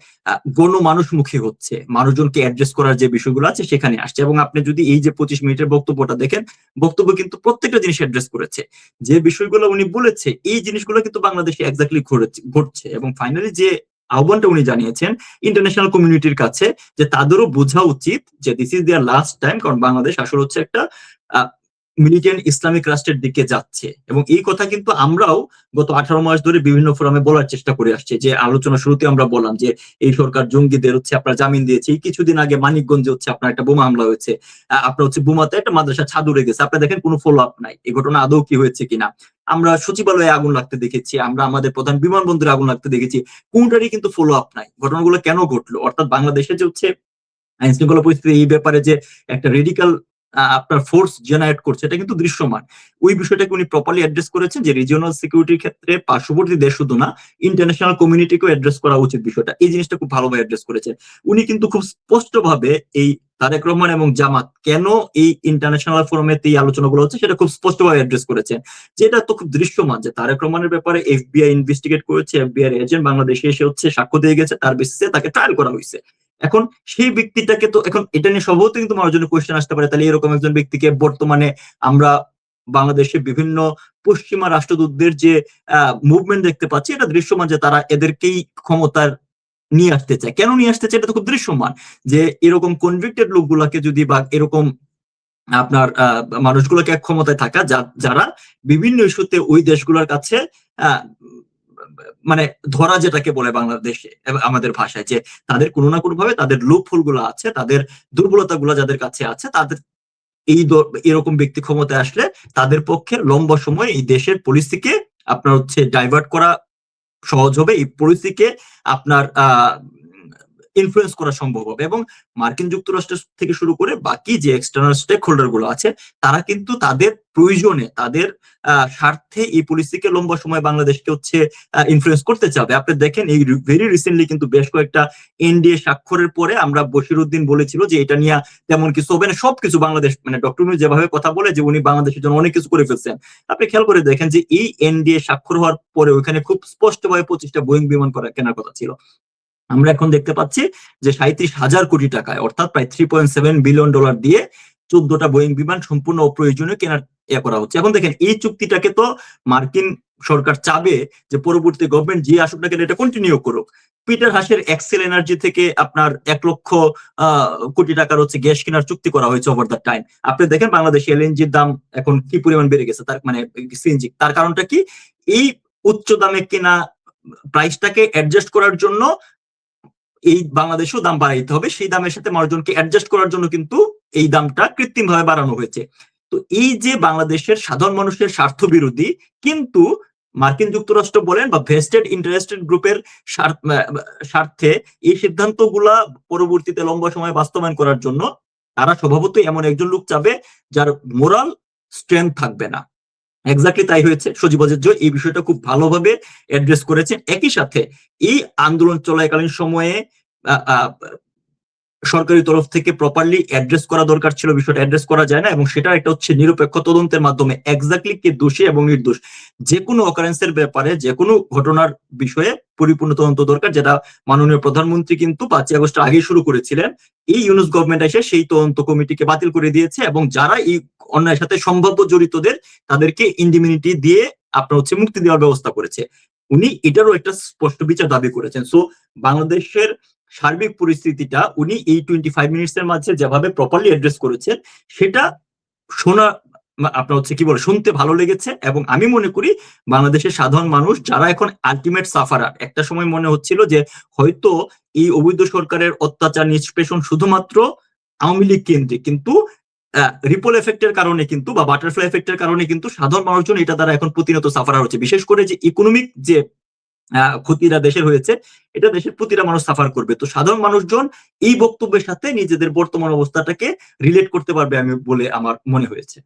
গণমানুষমুখী হচ্ছে, মানুষজনকে অ্যাড্রেস করার যে বিষয়গুলো আছে সেখানে আসছে। এবং আপনি যদি এই যে 25 মিনিটের বক্তব্যটা দেখেন, বক্তব্য কিন্তু প্রত্যেকটা জিনিস অ্যাড্রেস করেছে। যে বিষয়গুলো উনি বলেছে এই জিনিসগুলো কিন্তু বাংলাদেশে এক্স্যাক্টলি ঘটছে। এবং ফাইনালি যে আহ্বানটা উনি জানিয়েছেন ইন্টারন্যাশনাল কমিউনিটির কাছে, যে তাদেরও বোঝা উচিত যে this is their last time, কারণ বাংলাদেশ আসলে হচ্ছে একটা মিলিটেন্ট ইসলামিক রাষ্ট্রের দিকে যাচ্ছে। এবং এই কথা কিন্তু আমরাও গত 18 মাস ধরে বিভিন্ন ফোরামে বলার চেষ্টা করে আসছি। যে আলোচনা শুরুতে আমরা বললাম যে এই সরকার জঙ্গিদের হচ্ছে আপনার জামিন দিয়েছে, কিছুদিন আগে মানিকগঞ্জে হচ্ছে আপনার একটা বোমা হামলা হয়েছে, আপনার হচ্ছে বোমাতে একটা মাদ্রাসা ছাদ উড়ে গেছে, আপনারা দেখেন কোনো ফলো আপ নাই এই ঘটনা আদৌ কি হয়েছে কিনা। আমরা সচিবালয়ে আগুন লাগতে দেখেছি, আমরা আমাদের প্রধান বিমানবন্দরে আগুন লাগতে দেখেছি, কোনটারই কিন্তু ফলো আপ নাই। ঘটনাগুলো কেন ঘটলো? অর্থাৎ বাংলাদেশে যে হচ্ছে আইন শৃঙ্খলা পরিস্থিতি এই ব্যাপারে যে একটা রেডিকাল আপনার ফোর্স জেনারেট করছে, এটা কিন্তু দৃশ্যমান। ওই বিষয়টাকে উনি প্রপারলি অ্যাড্রেস করেছেন যে রিজিওনাল সিকিউরিটির ক্ষেত্রে পার্শ্ববর্তী দেশ শুধু না, ইন্টারন্যাশনাল কমিউনিটিকেও অ্যাড্রেস করা উচিত বিষয়টা। এই জিনিসটা খুব ভালোভাবে অ্যাড্রেস করেছেন উনি, কিন্তু খুব স্পষ্টভাবে এই তারেক রহমান এবং জামাত কেন এই ইন্টারন্যাশনাল ফোরামে এই আলোচনাগুলো হচ্ছে সেটা খুব স্পষ্টভাবে অ্যাড্রেস করেছেন। যেটা তো খুব দৃশ্যমান যে তারেক রহমানের ব্যাপারে এফবিআই ইনভেস্টিগেট করেছে, এফবিআই এজেন্ট বাংলাদেশে এসে হচ্ছে সাক্ষ্য দিয়ে গেছে, তার বেসিসে তাকে ট্রায়াল করা হয়েছে। এখন সেই ব্যক্তিটাকে তো এখন এটা নিয়ে সম্ভবত কিন্তু মানুষজনের কোয়েশ্চেন আসতে পারে, তাহলে এরকম একজন ব্যক্তিকে বর্তমানে আমরা বাংলাদেশে বিভিন্ন পশ্চিমা রাষ্ট্রদূতদের যে মুভমেন্ট দেখতে পাচ্ছি, এটা দৃশ্যমান যে তারা এদেরকেই ক্ষমতার নিয়ে আসতে চায়। কেন নিয়ে আসতে চায় এটা তো খুব দৃশ্যমান, যে এরকম কনভিক্টেড লোকগুলাকে যদি বা এরকম আপনার মানুষগুলোকে ক্ষমতায় থাকা যারা বিভিন্ন ইস্যুতে ওই দেশগুলোর কাছে মানে ধরা, যেটাকে বলে বাংলাদেশে আমাদের ভাষায়, যে তাদের কোনো না কোনো ভাবে তাদের লুপ হোল গুলো আছে, তাদের দুর্বলতা গুলো যাদের কাছে আছে, তাদের এরকম ব্যক্তি ক্ষমতায় আসলে তাদের পক্ষে লম্বা সময় এই দেশের পরিস্থিতিকে আপনার হচ্ছে ডাইভার্ট করা সহজ হবে, এই পরিস্থিতিকে আপনার ইনফ্লুয়েন্স করা সম্ভব হবে। এবং মার্কিন যুক্তরাষ্ট্র থেকে শুরু করে বাকি যে এক্সটার্নাল স্টেক হোল্ডার গুলো আছে তারা কিন্তু তাদের প্রয়োজনে, তাদের স্বার্থে এই পলিসিকে লম্বা সময় বাংলাদেশকে হচ্ছে ইনফ্লুয়েন্স করতে চাবে। আপনি দেখেন এই ভেরি রিসেন্টলি কিন্তু বেশ কয়েকটা এনডিএ স্বাক্ষরের পরে আমরা বশিরউদ্দিন বলেছিল যে এটা নিয়ে তেমন কিছু হবে না, সবকিছু বাংলাদেশ মানে ডক্টর ইউনূস যেভাবে কথা বলে যে উনি বাংলাদেশের জন্য অনেক কিছু করে ফেলছেন, আপনি খেয়াল করে দেখেন যে এই এনডিএ স্বাক্ষর হওয়ার পরে ওইখানে খুব স্পষ্টভাবে 25টা বোয়িং বিমান কেনার কথা ছিল। আমরা এখন দেখতে পাচ্ছি যে 37,000 কোটি টাকায় অর্থাৎ প্রায় $3.7 বিলিয়ন দিয়ে 14টা বোয়িং বিমান সম্পূর্ণ অপ্রয়োজনীয় কেনার করা হচ্ছে। এখন দেখেন এই চুক্তিটাকে তো মার্কিন সরকার চাবে যে পরবর্তী গভর্নমেন্ট যে আসুক না কেন এটা কন্টিনিউ করুক। পিটার হাসের এক্সেল এনার্জি থেকে আপনার 1 লক্ষ কোটি টাকার হচ্ছে গ্যাস কেনার চুক্তি করা হয়েছে ওভার দ্য টাইম। আপনি দেখেন বাংলাদেশে এলএনজির দাম এখন কি পরিমাণ বেড়ে গেছে, তার মানে সিএনজি, তার কারণটা কি? এই উচ্চ দামে কেনা প্রাইসটাকে অ্যাডজাস্ট করার জন্য এই বাংলাদেশেও দাম বাড়াইতে হবে, সেই দামের সাথে মানুষজনকে অ্যাডজাস্ট করার জন্য কিন্তু এই দামটা কৃত্রিম ভাবে বাড়ানো হয়েছে। তো এই যে বাংলাদেশের সাধারণ মানুষের স্বার্থ বিরোধী, কিন্তু মার্কিন যুক্তরাষ্ট্র বলেন বা ভেস্টেড ইন্টারেস্টেড গ্রুপের স্বার্থে এই সিদ্ধান্তগুলা পরবর্তীতে লম্বা সময় বাস্তবায়ন করার জন্য তারা স্বভাবতই এমন একজন লোক চাবে যার মোরাল স্ট্রেংথ থাকবে না। এক্স্যাক্টলি তাই হয়েছে। সজীব জয় এই বিষয়টা খুব ভালোভাবে অ্যাড্রেস করেছেন। একই সাথে এই আন্দোলন চলাকালীন সময়ে সরকারি তরফ থেকে প্রপারলি অ্যাড্রেস করা দরকার ছিল, বিষয়টা অ্যাড্রেস করা যায় না, এবং সেটা একটা হচ্ছে নিরপেক্ষ তদন্তের মাধ্যমে এক্স্যাক্টলি কে দোষী এবং নির্দোষ যে কোনো অকারেন্সের ব্যাপারে, যে কোনো ঘটনার বিষয়ে পরিপূর্ণ তদন্ত দরকার, যেটা মাননীয় প্রধানমন্ত্রী কিন্তু 5 আগস্ট আগে শুরু করেছিলেন। এই ইউনূস গভর্নমেন্ট এসে সেই তদন্ত কমিটিকে বাতিল করে দিয়েছে এবং যারা এই অন্যায়ের সাথে সম্ভাব্য জড়িতদের তাদেরকে ইন্ডিমিনিটি দিয়ে আপনার হচ্ছে মুক্তি দেওয়ার ব্যবস্থা করেছে। উনি এটারও একটা স্পষ্ট বিচার দাবি করেছেন। সো বাংলাদেশের সার্বিক পরিস্থিতিটা উনি এই 25 মিনিটস এর মাঝে যেভাবে প্রপারলি অ্যাড্রেস করেছেন সেটা শোনা আপনার হচ্ছে কি বলে শুনতে ভালো লেগেছে। এবং আমি মনে করি বাংলাদেশের সাধারণ মানুষ যারা এখন আলটিমেট সাফারার, একটা সময় মনে হচ্ছিল যে হয়তো এই অবৈধ সরকারের অত্যাচার নিষ্পেষণ শুধুমাত্র আওয়ামী লীগ কেন্দ্রিক, কিন্তু রিপল এফেক্টের কারণে কিন্তু বা বাটারফ্লাই এফেক্টের কারণে কিন্তু সাধারণ মানুষজন এটা দ্বারা এখন প্রতিনিয়ত সাফারার হচ্ছে। বিশেষ করে যে ইকোনমিক যে ক্ষতিটা দেশের হয়েছে এটা দেশের প্রতিটা মানুষ সাফার করবে। তো সাধারণ মানুষজন এই বক্তব্যের সাথে নিজেদের বর্তমান অবস্থাটাকে রিলেট করতে পারবে আমি বলে আমার মনে হয়েছে।